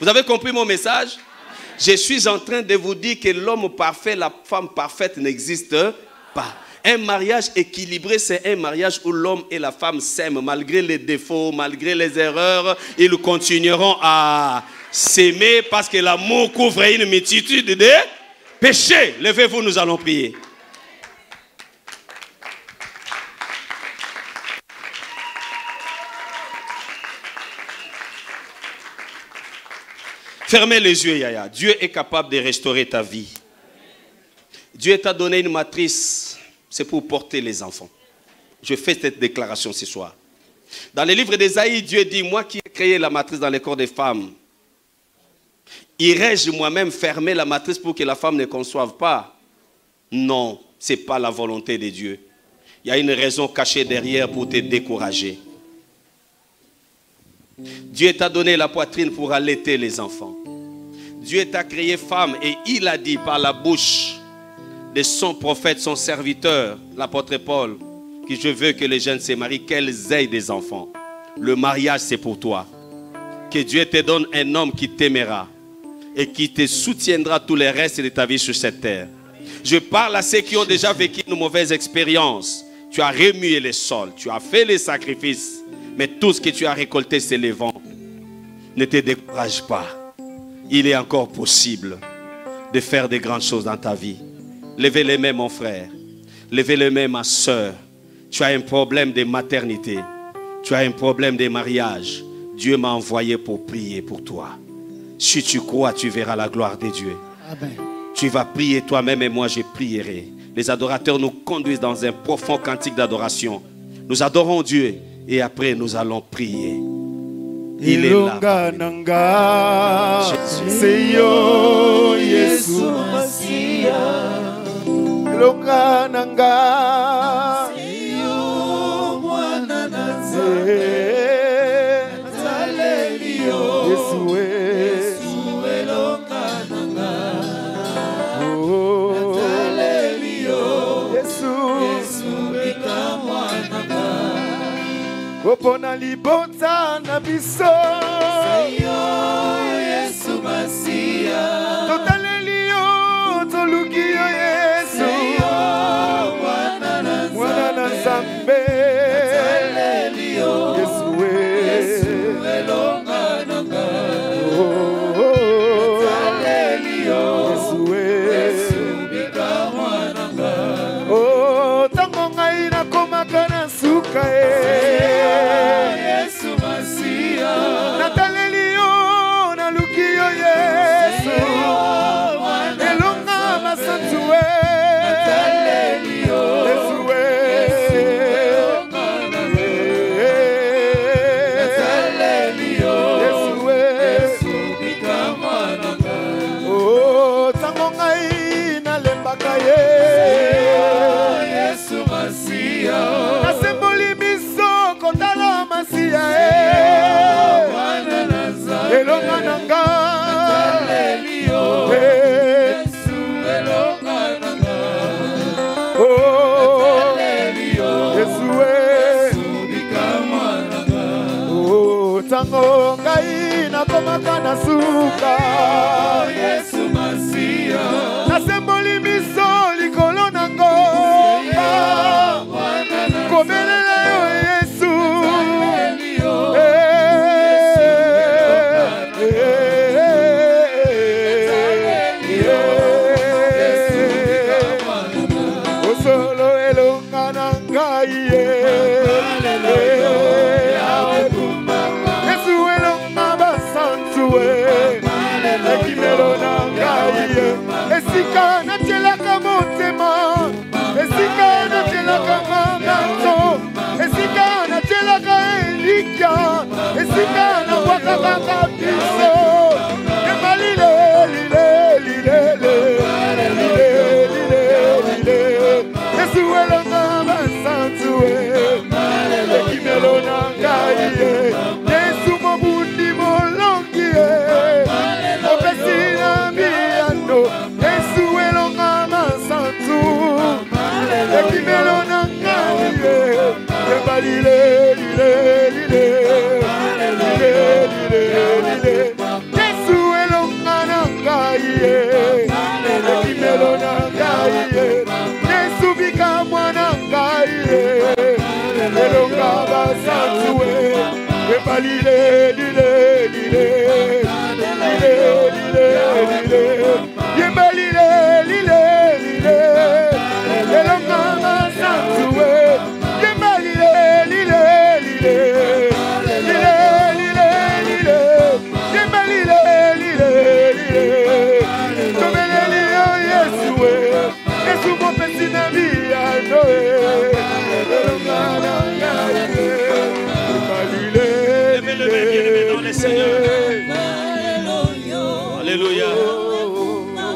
Vous avez compris mon message? Je suis en train de vous dire que l'homme parfait, la femme parfaite n'existe pas. Un mariage équilibré, c'est un mariage où l'homme et la femme s'aiment. Malgré les défauts, malgré les erreurs, ils continueront à s'aimer parce que l'amour couvre une multitude de péchés. Levez-vous, nous allons prier. Fermez les yeux, Yaya. Dieu est capable de restaurer ta vie. Dieu t'a donné une matrice. C'est pour porter les enfants. Je fais cette déclaration ce soir. Dans le livre d'Ésaïe, Dieu dit, moi qui ai créé la matrice dans les corps des femmes, irais-je moi-même fermer la matrice pour que la femme ne conçoive pas? Non, ce n'est pas la volonté de Dieu. Il y a une raison cachée derrière pour te décourager. Dieu t'a donné la poitrine pour allaiter les enfants. Dieu t'a créé femme et il a dit par la bouche de son prophète, son serviteur, l'apôtre Paul, que je veux que les jeunes se marient, qu'elles aient des enfants. Le mariage, c'est pour toi. Que Dieu te donne un homme qui t'aimera et qui te soutiendra tout le reste de ta vie sur cette terre. Je parle à ceux qui ont déjà vécu une mauvaise expérience. Tu as remué les sols, tu as fait les sacrifices, mais tout ce que tu as récolté, c'est le vent. Ne te décourage pas. Il est encore possible de faire de grandes choses dans ta vie. Levez les mains, mon frère. Levez les mains, ma soeur. Tu as un problème de maternité. Tu as un problème de mariage. Dieu m'a envoyé pour prier pour toi. Si tu crois, tu verras la gloire de Dieu. Amen. Tu vas prier toi-même et moi je prierai. Les adorateurs nous conduisent dans un profond cantique d'adoration. Nous adorons Dieu et après nous allons prier. Il est là. Longa nanga Seyo mwana nanze Talelio Yesue longa nanga Talelio Yesu bika mwana nanga Kopona libonza na biso Seyo Yesu Masia Totalelio tolukiyo Yesu Zambe Yesue longa nanga Yesue bika mwananga Oh tango ngai nakomaka na suka Yesu Masia Natalelio elonga nanga Yesu elonga nanga oh Yesu bikamwananga oh tango ngai nakomaka na suka Yesu Masia nasemboli miso likolo nango kobelela yo Yesu osolo elonga na ngai Yesu elonga basantu ekimelo na ngai esika natielaka motema esika natielaka mangato esika natielaka elikya esika nabwakakaka biso emalile Yesu elonga basantu ekimelo na ngai Yesu mobundi molongi opesi na miyano Yesu elonga basantu ekimelo na ngai ebalile Yesu elonga na ngai ekimelo na ngai Yesu bikamwa na ngai elonga basantu ebalile elonga basantu Alléluia.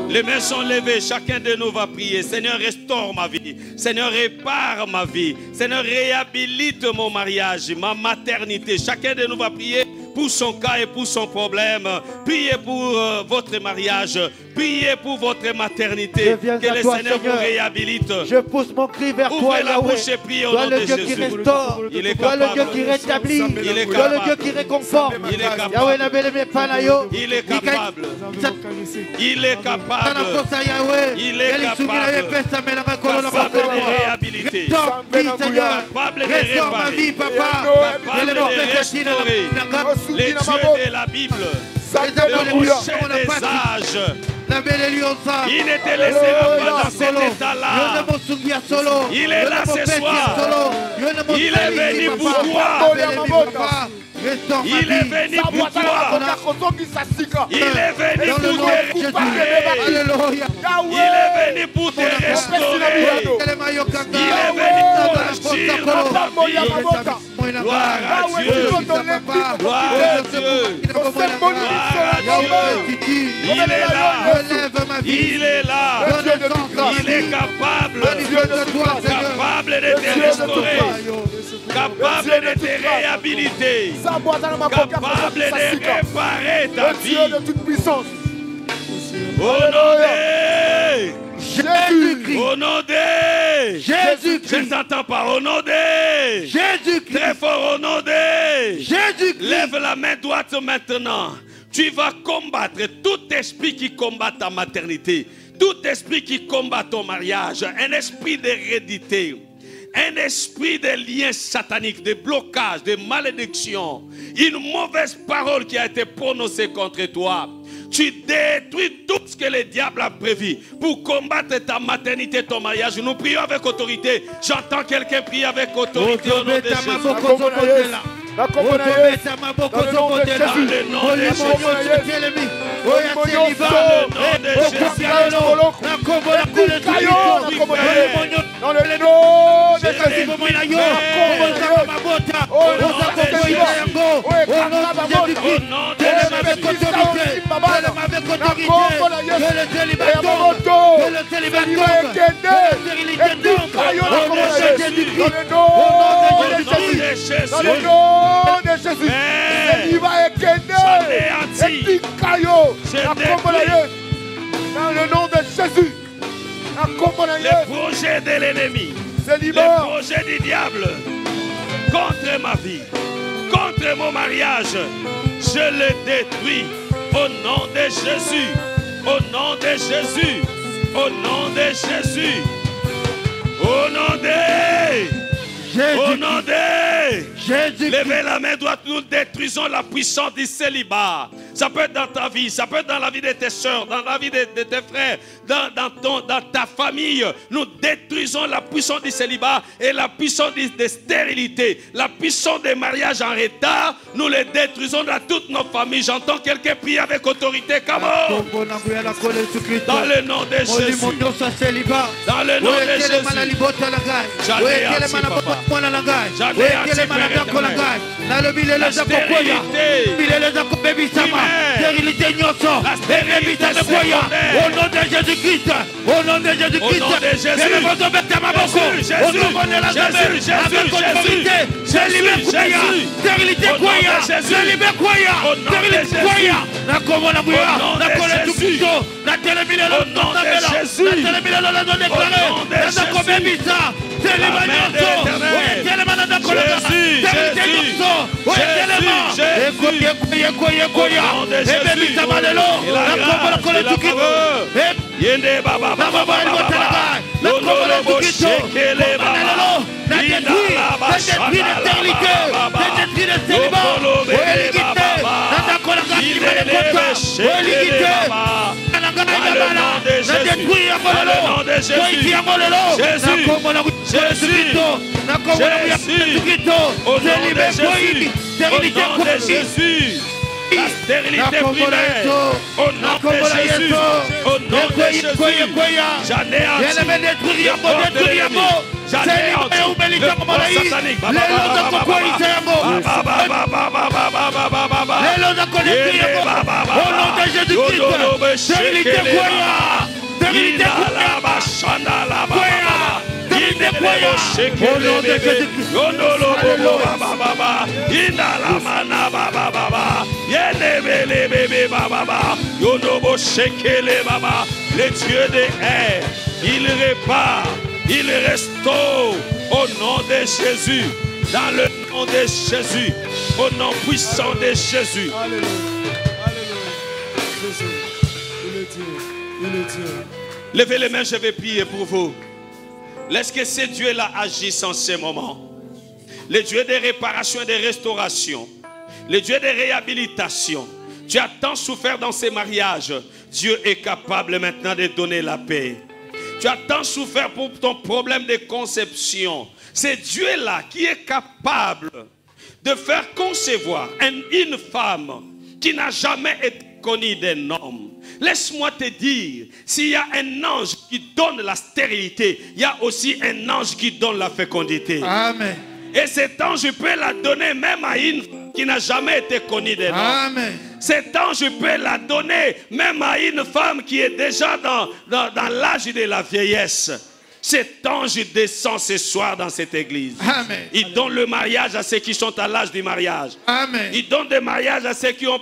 Les mains sont levées, chacun de nous va prier. Seigneur, restaure ma vie. Seigneur, répare ma vie. Seigneur, réhabilite mon mariage, ma maternité. Chacun de nous va prier pour son cas et pour son problème. Priez pour votre mariage. Priez pour votre maternité. Que le Seigneur vous réhabilite. Je pousse mon cri vers toi, Ouvrez la bouche et priez au nom de Jésus. Toi le Dieu qui restaure. Il est Toi le Dieu capable. qui rétablit. Il est Toi le capable. Dieu qui réconforte. Il est capable. Il est capable. Il est capable. Il est capable. Capable de réhabiliter. Capable de réparer. Capable de restaurer. Les dieux de la Bible. Le rocher des âges. Il ne te laissera pas dans cet état-là. Il est là ce soir. Il est venu pour toi. Il est venu pour toi. Il est venu pour te réparer. Il est venu pour te restaurer. Il est venu pour agir dans ta vie. Gloire à Dieu. Gloire à Dieu. Gloire à Dieu. Il est là. Il est là. Il est capable. Capable de te restaurer. Capable de te réhabiliter. Capable de réparer ta vie. Au nom de Jésus-Christ. Au nom de Jésus-Christ. Je ne t'entends pas. Au nom de Jésus-Christ. Très fort. Au nom de Jésus-Christ. Lève la main droite maintenant. Tu vas combattre tout esprit qui combat ta maternité. Tout esprit qui combat ton mariage. Un esprit d'hérédité. Un esprit de liens sataniques, de blocage, de malédiction. Une mauvaise parole qui a été prononcée contre toi. Tu détruis tout ce que le diable a prévu pour combattre ta maternité, ton mariage. Nous prions avec autorité. J'entends quelqu'un prier avec autorité au nom de Jésus. Dans le nom de Jésus. Dans le nom de Jésus. Les projets de l'ennemi, les projets du diable contre ma vie, contre mon mariage, je les détruis au nom de Jésus, au nom de Jésus, au nom de Jésus, au nom de Jésus, au nom de Jésus. Levez la main droite, nous détruisons la puissance du célibat. Ça peut être dans ta vie, ça peut être dans la vie de tes soeurs, dans la vie de tes frères, dans ta famille. Nous détruisons la puissance du célibat et la puissance de stérilité. La puissance des mariages en retard, nous les détruisons dans toutes nos familles. J'entends quelqu'un prier avec autorité. Comment? Dans le nom de Jésus. Dans le nom de Jésus. J'en ai assez, papa. J'en ai assez, la stérilité, au nom de Jésus-Christ, au nom de Jésus-Christ, la stérilité primaire, au nom de Jésus, au nom de Jésus, j'en ai le Dieu des airs, il répare, il restaure au nom de Jésus, dans le nom de Jésus, au nom puissant de Jésus. Alléluia. Jésus, il est Dieu, il est Dieu. Levez les mains, je vais prier pour vous. Laisse que ce Dieu-là agisse en ce moment. Le Dieu de réparation et de restauration. Le Dieu de réhabilitation. Tu as tant souffert dans ces mariages. Dieu est capable maintenant de donner la paix. Tu as tant souffert pour ton problème de conception. C'est Dieu-là qui est capable de faire concevoir une femme qui n'a jamais été connue d'un homme. Laisse-moi te dire, s'il y a un ange qui donne la stérilité, il y a aussi un ange qui donne la fécondité. Amen. Et cet ange peut la donner même à une femme qui n'a jamais été connue d'un homme. Amen. Cet ange peut la donner même à une femme qui est déjà dans l'âge de la vieillesse. Cet ange descend ce soir dans cette église. Amen. Il donne le mariage à ceux qui sont à l'âge du mariage. Amen. Il donne des mariages à ceux qui ont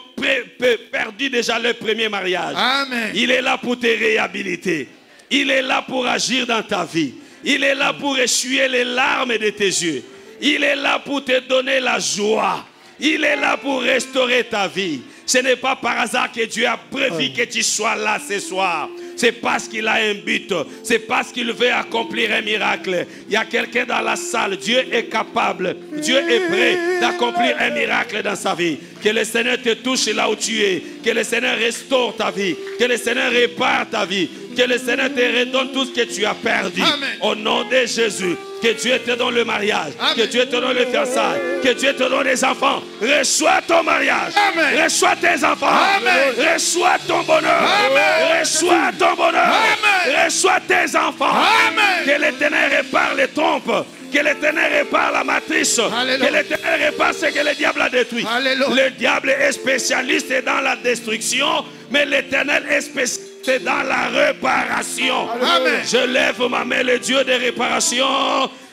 perdu déjà leur premier mariage. Amen. Il est là pour te réhabiliter. Il est là pour agir dans ta vie. Il est là pour essuyer les larmes de tes yeux. Il est là pour te donner la joie. Il est là pour restaurer ta vie. Ce n'est pas par hasard que Dieu a prévu que tu sois là ce soir. C'est parce qu'il a un but. C'est parce qu'il veut accomplir un miracle. Il y a quelqu'un dans la salle. Dieu est capable. Dieu est prêt d'accomplir un miracle dans sa vie. Que le Seigneur te touche là où tu es. Que le Seigneur restaure ta vie. Que le Seigneur répare ta vie. Que le Seigneur te redonne tout ce que tu as perdu. Amen. Au nom de Jésus. Que Dieu te donne le mariage. Amen. Que Dieu te donne le fiançailles. Que Dieu te donne des enfants. Reçois ton mariage. Amen. Reçois tes enfants. Amen. Reçois ton bonheur. Amen. Reçois ton bonheur. Amen. Reçois tes enfants. Amen. Que l'Éternel répare les trompes. Que l'Éternel répare la matrice. Alléluia. Que l'Éternel répare ce que le diable a détruit. Alléluia. Le diable est spécialiste dans la destruction, mais l'Éternel est spécialiste dans la réparation. Amen. Je lève ma main, le Dieu de réparation,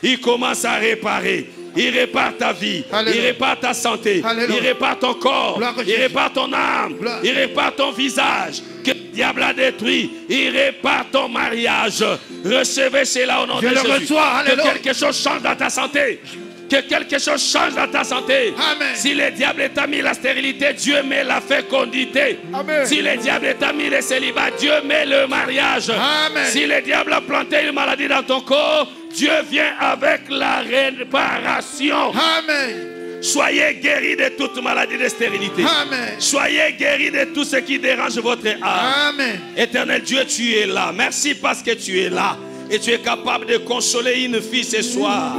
il commence à réparer. Il répare ta vie. Alléluia. Il répare ta santé. Alléluia. Il répare ton corps. Gloire à Il Jésus. répare ton âme. Gloire. Il répare ton visage. Que le diable a détruit. Il répare ton mariage. Recevez cela au nom Je de le Jésus. reçois. Alléluia. Que quelque chose change dans ta santé. Que quelque chose change dans ta santé. Amen. Si le diable t'a mis la stérilité, Dieu met la fécondité. Amen. Si le diable t'a mis le célibat, Dieu met le mariage. Amen. Si le diable a planté une maladie dans ton corps, Dieu vient avec la réparation. Amen. Soyez guéris de toute maladie de stérilité. Amen. Soyez guéris de tout ce qui dérange votre âme. Amen. Éternel Dieu, tu es là. Merci parce que tu es là. Et tu es capable de consoler une fille ce soir.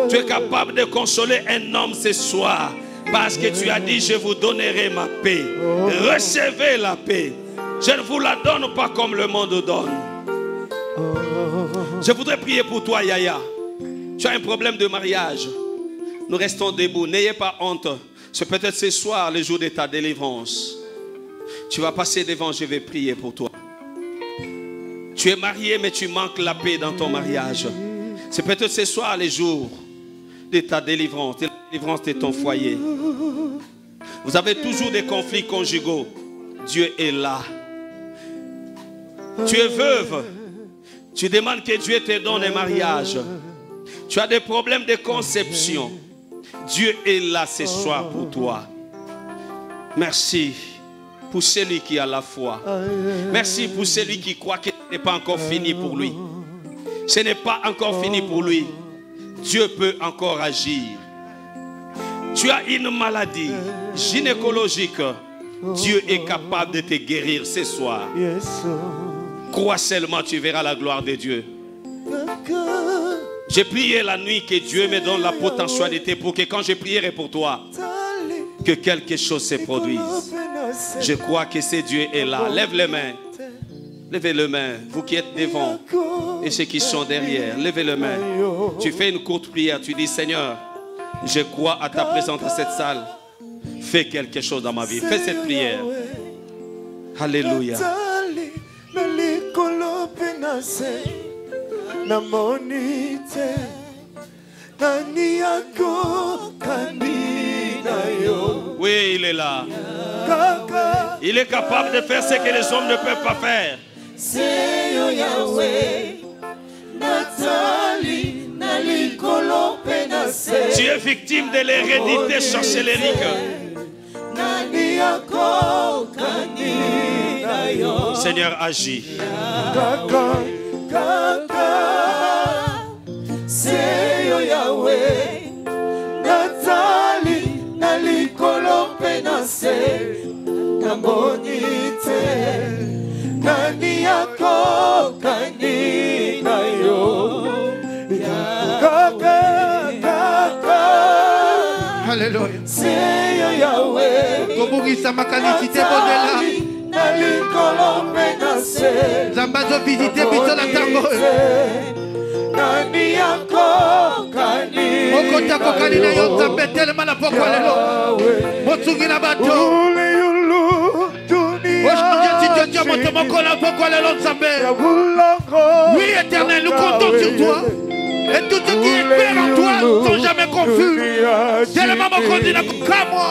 Tu es capable de consoler un homme ce soir. Parce que tu as dit, je vous donnerai ma paix. Recevez la paix. Je ne vous la donne pas comme le monde donne. Je voudrais prier pour toi, Yaya. Tu as un problème de mariage. Nous restons debout. N'ayez pas honte. C'est peut-être ce soir, le jour de ta délivrance. Tu vas passer devant, je vais prier pour toi. Tu es marié, mais tu manques la paix dans ton mariage. C'est peut-être ce soir, le jour de ta délivrance, de la délivrance de ton foyer. Vous avez toujours des conflits conjugaux. Dieu est là. Tu es veuve. Tu demandes que Dieu te donne un mariage. Tu as des problèmes de conception. Dieu est là ce soir pour toi. Merci pour celui qui a la foi. Merci pour celui qui croit que ce n'est pas encore fini pour lui. Ce n'est pas encore fini pour lui. Dieu peut encore agir. Tu as une maladie gynécologique. Dieu est capable de te guérir ce soir. Crois seulement, tu verras la gloire de Dieu. J'ai prié la nuit que Dieu me donne la potentialité pour que quand je prierai pour toi, que quelque chose se produise. Je crois que ce Dieu est là. Lève les mains. Levez les mains. Vous qui êtes devant et ceux qui sont derrière, levez les mains. Tu fais une courte prière. Tu dis, Seigneur, je crois à ta présence dans cette salle. Fais quelque chose dans ma vie. Fais cette prière. Alléluia. Oui, il est là. Il est capable de faire ce que les hommes ne peuvent pas faire. Tu es victime de l'hérédité sorcellérique. Seigneur, agis. Alléluia. Kobungisa makanisite bodela. Zambazo visite biso la tango. Okota kokani na yo nzambe telema na pokwa lelo. Motsungi na bato. Oui, Éternel, nous comptons sur toi. Et tout ce qui est fait en toi ne sont jamais confus. Tellement mon continent comme moi.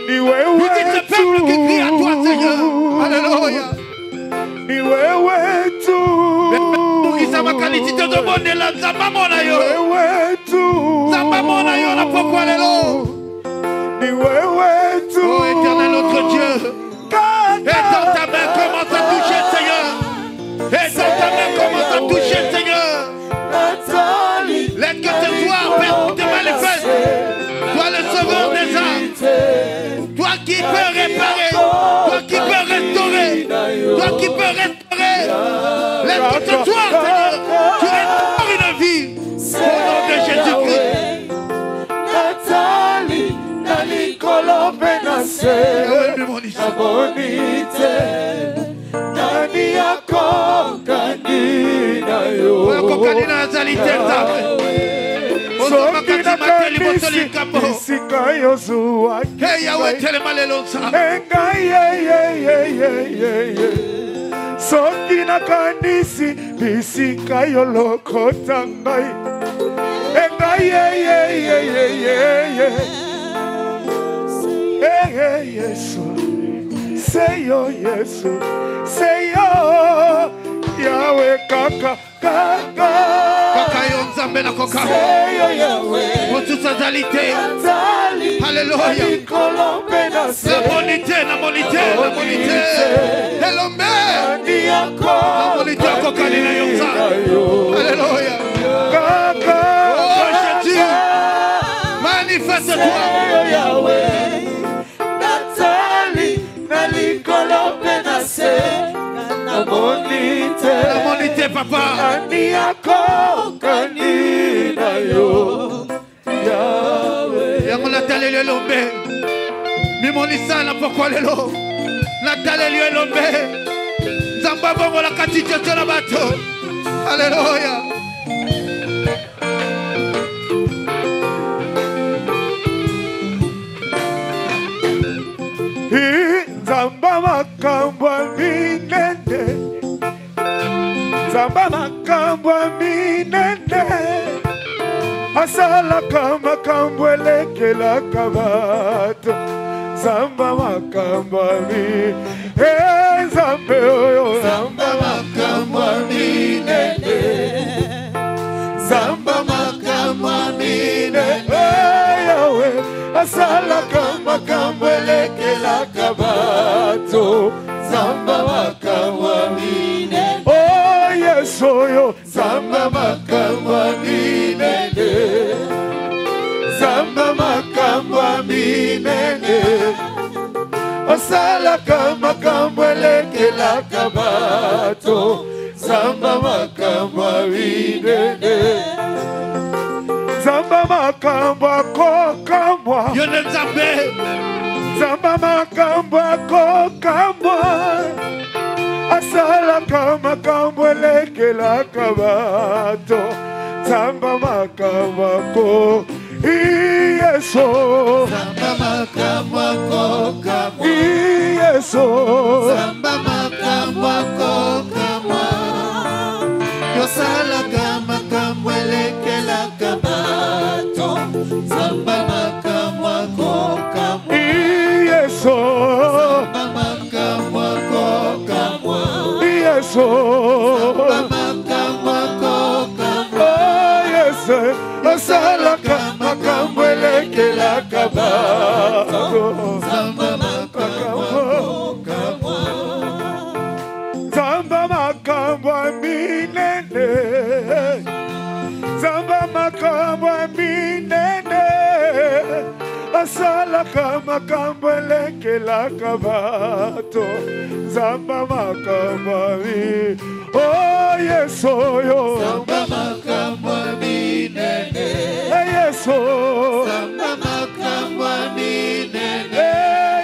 Vous dites ce peuple qui crie à toi, Seigneur. Alléluia. Oh Éternel, notre Dieu, et dans ta main commence à toucher, Seigneur. Et dans ta main commence à toucher, Seigneur. Laisse que ce soir te manifeste. Toi le sauveur des âmes. Toi qui peux réparer. Toi qui peux restaurer. Toi qui peux restaurer. Laisse que ce soir, Seigneur, tu restaures une vie. Au nom de Jésus-Christ. Soki nakanisi bisika yo lokota ngai engai Yesu seyo Yesu seyo Yahweh kaka yo nzambe na koka seyo Yahweh motusa zalite Alléluia na monite elombe na monite kokali na yo nzambe Alléluia kaka oh Jésus manifeste-toi Yahweh natali na likolo penase na monite papa ani yako kanina yo Yahweh yango natali elombe mimonisa na pokwa lelo natali elombe nzamba bongo la katiti na bato Alléluia Zamba makambwa minene Zamba makambwa minene Asala kama kambwe lekela kabato Zamba makambwa minene Zambe oyo Zamba makambwa minene Zamba makambwa minene Yahweh Asala kama kambwe lekela kabato Zamba makambwa minene Oh yes oyo Zamba makambwa minene Zamba makambwa minene Asala kama kambwe lekela kabato Zamba makambwa minene Zamba makambwa kokamwa yone nzambe Zamba makambwa kokamwa Asala kama kambwe lekela kabato Zamba makambwa ko Yeso Zamba makambwa kokamwa Yeso Zamba makambwa kokamwa Yosala kama kambwe lekela kabato Zamba makambwa kokamwa Yeso Zamba makambwa kokamwa Yeso Zamba makambwa kokamwa Yes Asala kama kambwe lekela kabato Zamba makambwa kokamwa Zamba makambwa minene Zamba makambwa minene Asala kama kambwe lekela kabato Zamba makambwa minene Oh yes oyo Zamba makambwa minene Yes oh Zamba makambwa minene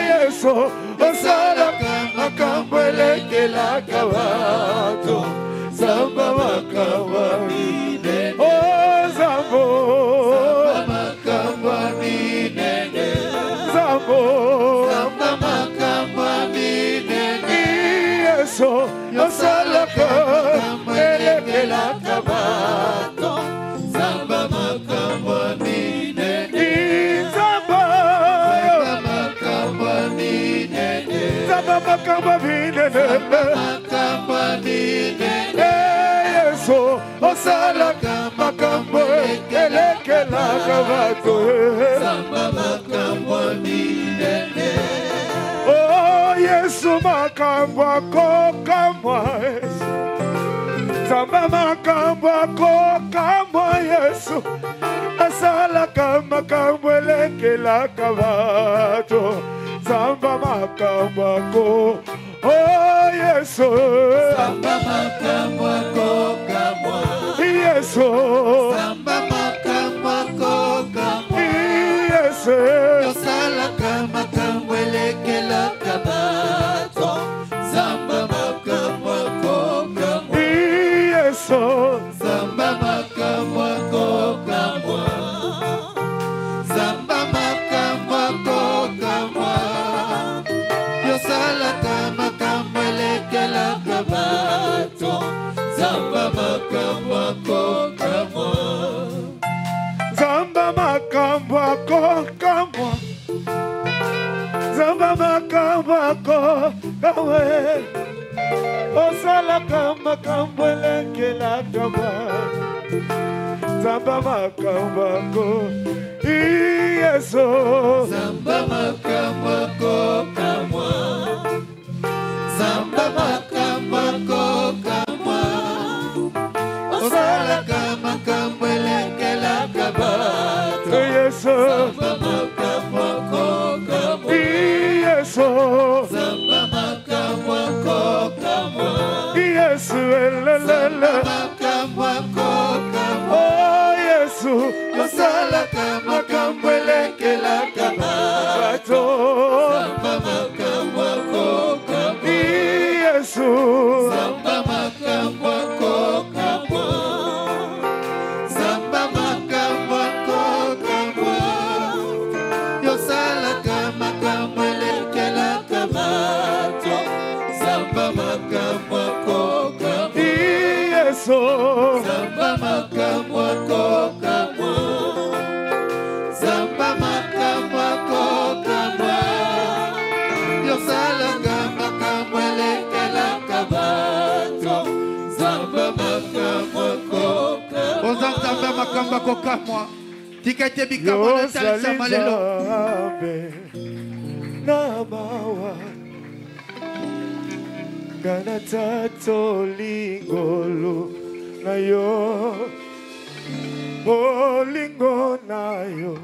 Yes oh Asala kama kambwe lekela kabato Zamba makambwa minene Oh Zambo makambwa minene Zambo Zamba makambwa minene Yeso Asala kama lekela kabato Zamba makambwa minene Zamba makambwa minene Zamba makambwa minene makambwa minene Yeso Asala kama kambwe lekela kabato Zamba makambwa minene Oh Yesu makambwa kokamwa Zamba makambwa kokamwa Yesu Asala kama kambwe lekela kabato Zamba makambwa ko Oh Yesu Zamba makambwa kokamwa Yesu Zamba makambwa kokamwa Yesu Yosala kama kambwe lekela kabato Zamba makambwa kokamwa Yesu Zamba makambwa kokamwa Zamba makambwa kokamwa Yosala kama kambwe lekela kabato Zamba Zamba makambako kawe Osala kama kambweleke la kama Zamba makambako Yeso Zamba makambako kamwa Zamba makambako kamwa Osala kama kambweleke la kama Yeso Zamba makambako kamwa Yeso Zamba makambako kamwa Yesu elelele Makambako kamwa Oh Yesu Osala kama kambweleke la kama Bato Zamba makambako kamwa Yesu Zamba makambako kamwa Zamba makambako kamwa Yosala kama kambweleke la kama Zamba makambako kamwa Yesu Zamba makambako kamwa Zamba makambako kamwa Yosala kama kambweleke la kama Zamba makambako kamwa Ozanzamba makamba kokamwa. Tikete bikamo na talisa malelo. Yosalinzabe Namawa Gana tato lingolo na yo Bolingo na yo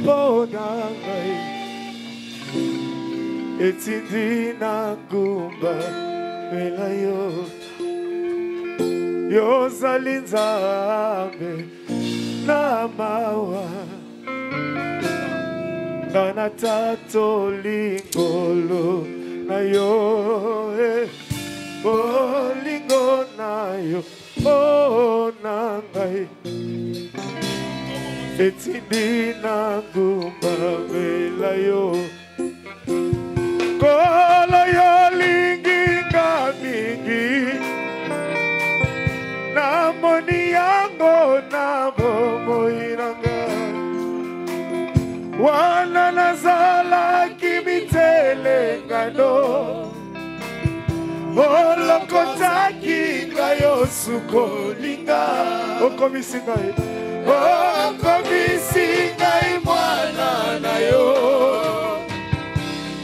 Bonangai Etindi na gumba Mela yo Yosalinzabe Namawa Gana tato lingolo na yo Bolingo na yo Oh nangai Etindi na gumba Mela yo Kolo yo linginga mingi Namoni yango namomo iranga Wana nazala kimitele ngano Olokotaki ngayo sukolinga Okomisingai Okomisingai mwana na yo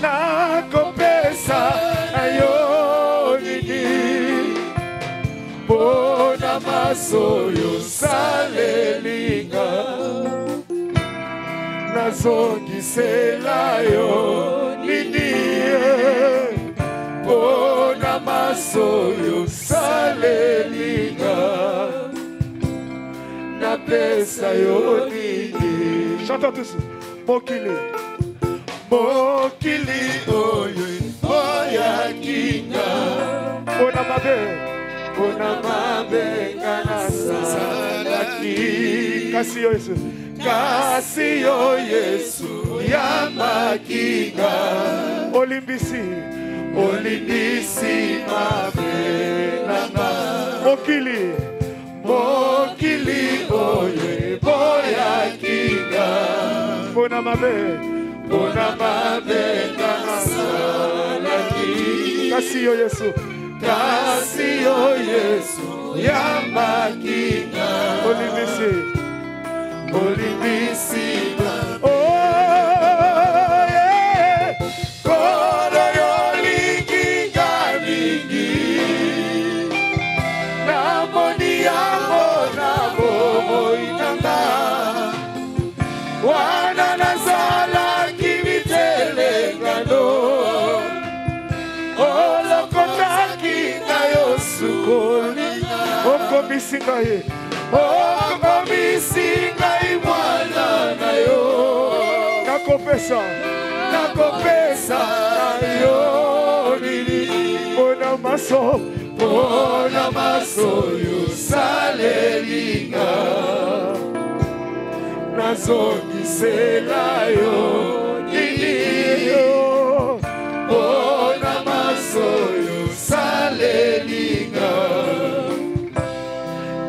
Nakopesa na yo nini Bona masoyo salelinga Nazongisela yo nini Bona masoyo salelinga Na pesa yo nini Chantons tous Mokili Mokili oyo Oya kinga Bona mabe Bona mabe Kana salaki Kasi yo Yesu Kasi yo Yesu Ya makinga Olimbisi Olimbisi mabe Nanga Mokili Mokili oye Boya kinga Bona mabe Kana salaki Kasi yo Yesu Kasi yo Yesu Ya makinga Olimbisi Olimbisi Oh yeah Koro yo linginga mingi Namoni yango namomo inanga Wana nazala kimitele ngano Olokotaki ngayo sukolinga Okomisingaye Okomisingai mwana na yo Nakopesa na yo nini Bona maso yo salelinga Nazongisela yo nini Bona maso yo salelinga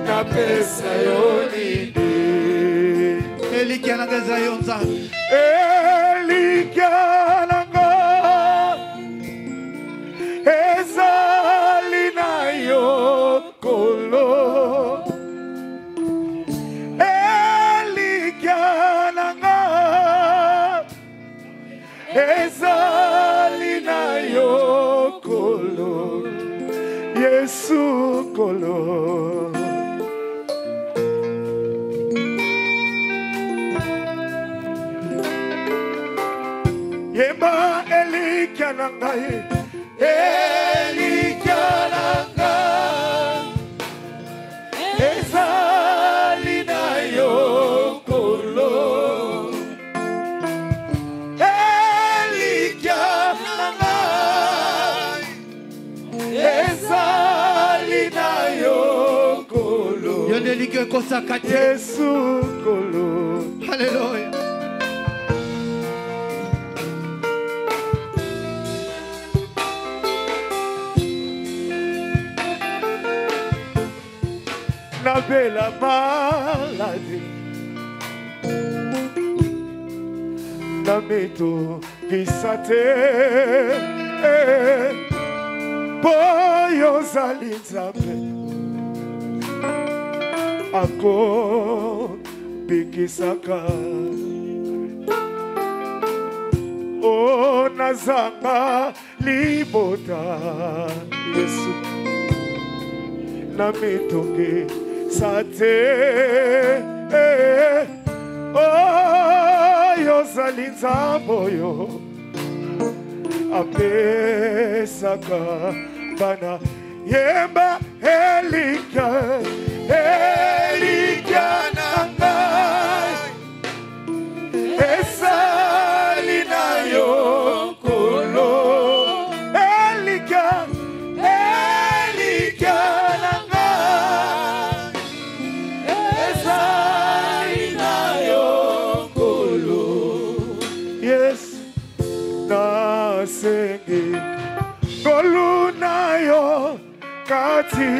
Na pesa yo nini Elikia nanga zayo nzambe. Elikia nanga ezali na yo kolo Yesu kolo Yemba elikia na ngai elikia na ngai ezali na yo kolo elikia na ngai ezali na yo kolo Yondelike kosakati Yesu kolo Hallelujah. Na bela maladie na mito kisate boyo zali nzambe ako bikisaka o nazanga libota Yesu na mitongi sate oyo zali nzamboyo apesaka bana yemba elika elika na ngai esali na yo kolo elika elika na ngai esali na yo kolo yes nasengi kolu na yo kati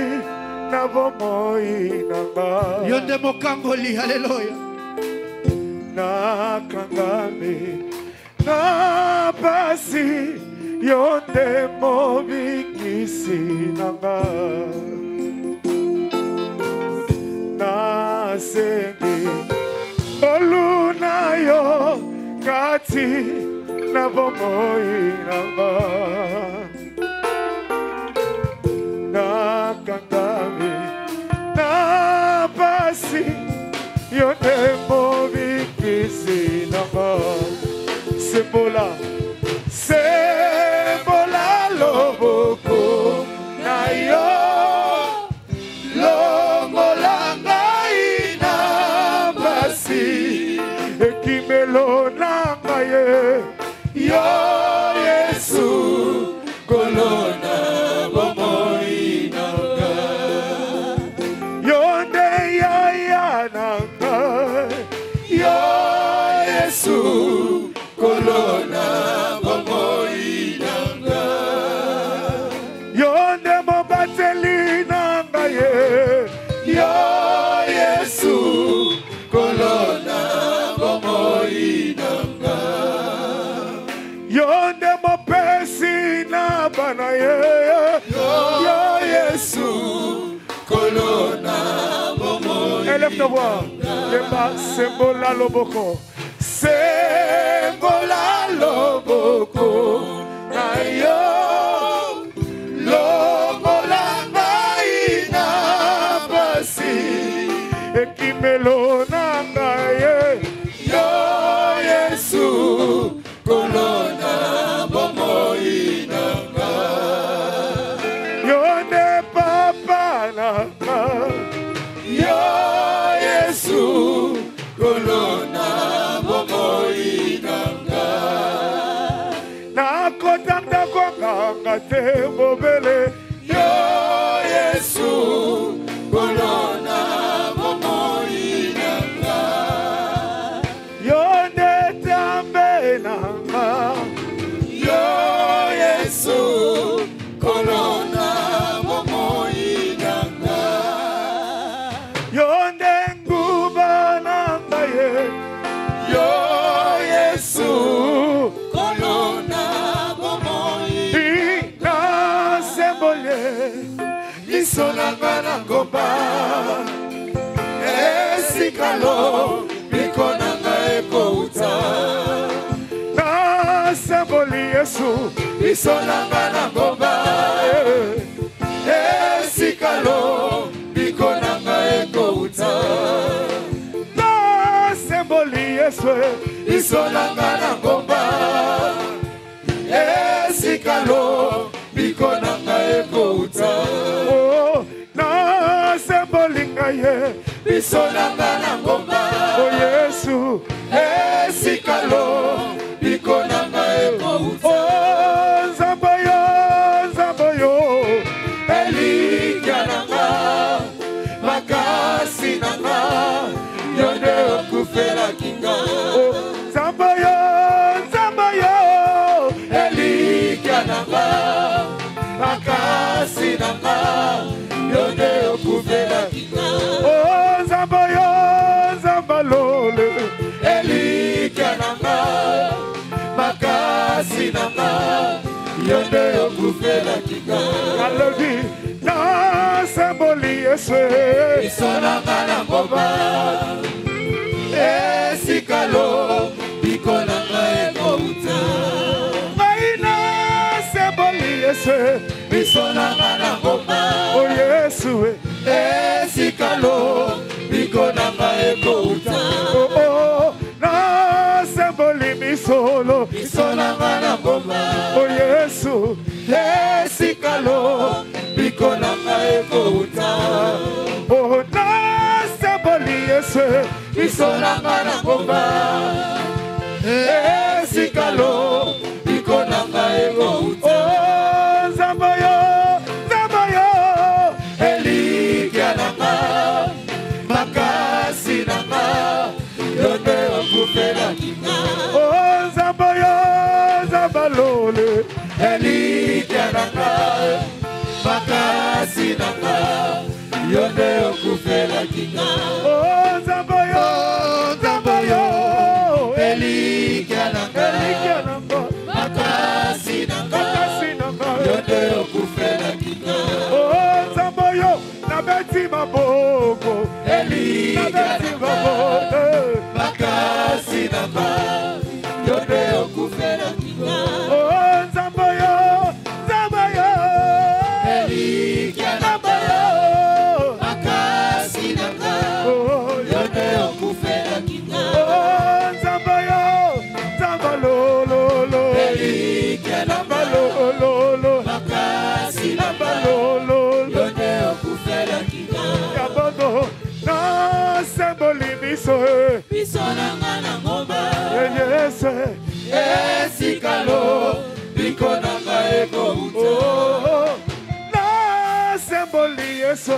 na bomoi na ngai Yonde mokangoli hallelujah. na kangame na pasi yonde mobikisi nanga na sengi oluna yo kati na bomoi nanga na kangame na pasi yonde mobikisi nanga sembola sembola loboko na yo longola ngai na pasi ekimelo na ngai yo Yesu kolona bomoi na ngai yonde yaya na ngai yo Yesu kolona bomoi na ngai yonde mobateli na ngai yo Yesu kolona bomoi na ngai yonde mopesi na bana yo Yesu kolona bomoi élève ta voix yemba sembola loboko sembola loboko na yo longola ngai na pasi ekimelo na ngai yo Yesu kolona bomoi na ngai yonde papa na ngai yo Yesu kolona bomoi na ngai nakotanda kwanganga te mobele yo Yesu kolona bomoi na ngai yonde tambe na ngai yo Yesu kolona bomoi na ngai yonde nguba na ngai yo Yesu kolona bomoi na sembole isonanga na ngomba esikalo mikonanga ekouta na nasemboli Yesu biso nanga na ngomba esikalo biko nanga ekouta nasemboli Yesu biso nanga na ngomba esikalo biko nanga ekouta oh nasemboli ngaye biso nanga na ngomba oh Yesu esikalo biko nanga ekouta oh Zambayo elikya nanga makasi nanga yonde okufela kinga oh Zambayo elikya nanga makasi nanga yonde okufela kinga oh Zambalole elikya nanga makasi nanga yonde okufela kinga alobi nasemboli Yesu biso nanga na ngomba esikalo biko nanga ekouta ngai nasemboli Yesu biso nanga na ngomba oh Yesu esikalo biko nanga ekouta oh nasemboli misolo biso nanga na ngomba oh Yesu esikalo biko nanga ekouta oh nasemboli Yesu biso nanga na ngomba esikalo biko nanga ekouta oh Zambayo elikya nanga makasi nanga yonde okufela kinga oh Zambalole elikya nanga makasi nanga yonde okufela kinga oh Zambayo elikya nanga makasi nanga yonde okufela kinga oh Zambayo nabeti maboko elikya nanga makasi nanga yonde okufela kinga oh Zambayo elikya nanga makasi nanga oh yonde okufela kinga oh Zambalolo elikya nanga Lolo makasi nanga yonde okufela kinga yabono nasemboli miso biso nanga na ngomba Yesu esikalo biko nanga ekouta oh nasemboli Yesu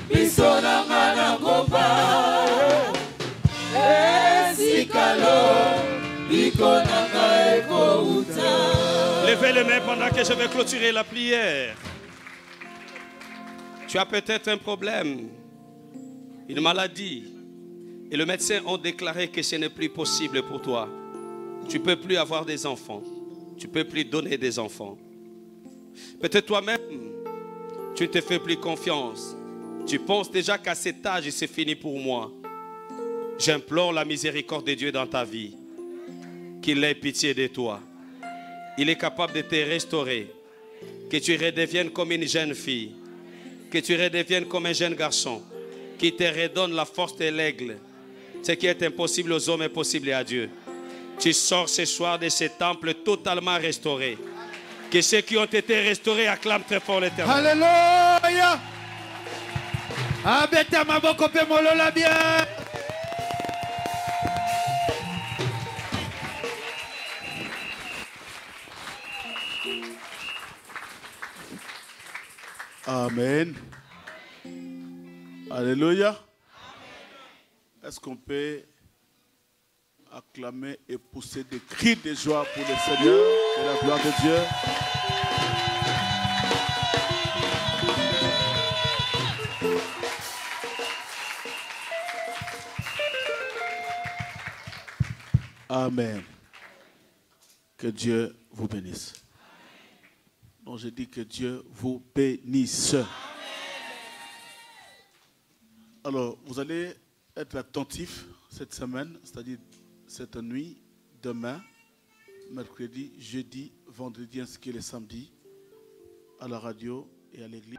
biso nanga na ngomba esikalo biko nanga ekouta. Levez les mains pendant que je vais clôturer la prière. Tu as peut-être un problème, une maladie, et le médecin a déclaré que ce n'est plus possible pour toi. Tu ne peux plus avoir des enfants. Tu ne peux plus donner des enfants. Peut-être toi-même, tu ne te fais plus confiance. Tu penses déjà qu'à cet âge, c'est fini pour moi. J'implore la miséricorde de Dieu dans ta vie. Qu'il ait pitié de toi. Il est capable de te restaurer. Que tu redeviennes comme une jeune fille. Que tu redeviennes comme un jeune garçon. Qui te redonne la force de l'aigle. Ce qui est impossible aux hommes est possible à Dieu. Tu sors ce soir de ce temple totalement restauré. Que ceux qui ont été restaurés acclament très fort l'Éternel. Alléluia. Abeta maboko pe molola bien. Amen. Alléluia. Est-ce qu'on peut acclamer et pousser des cris de joie pour le Seigneur et la gloire de Dieu? Amen. Que Dieu vous bénisse. Donc je dis que Dieu vous bénisse. Alors, vous allez être attentifs cette semaine, c'est-à-dire cette nuit, demain, mercredi, jeudi, vendredi ainsi que les samedis à la radio et à l'église.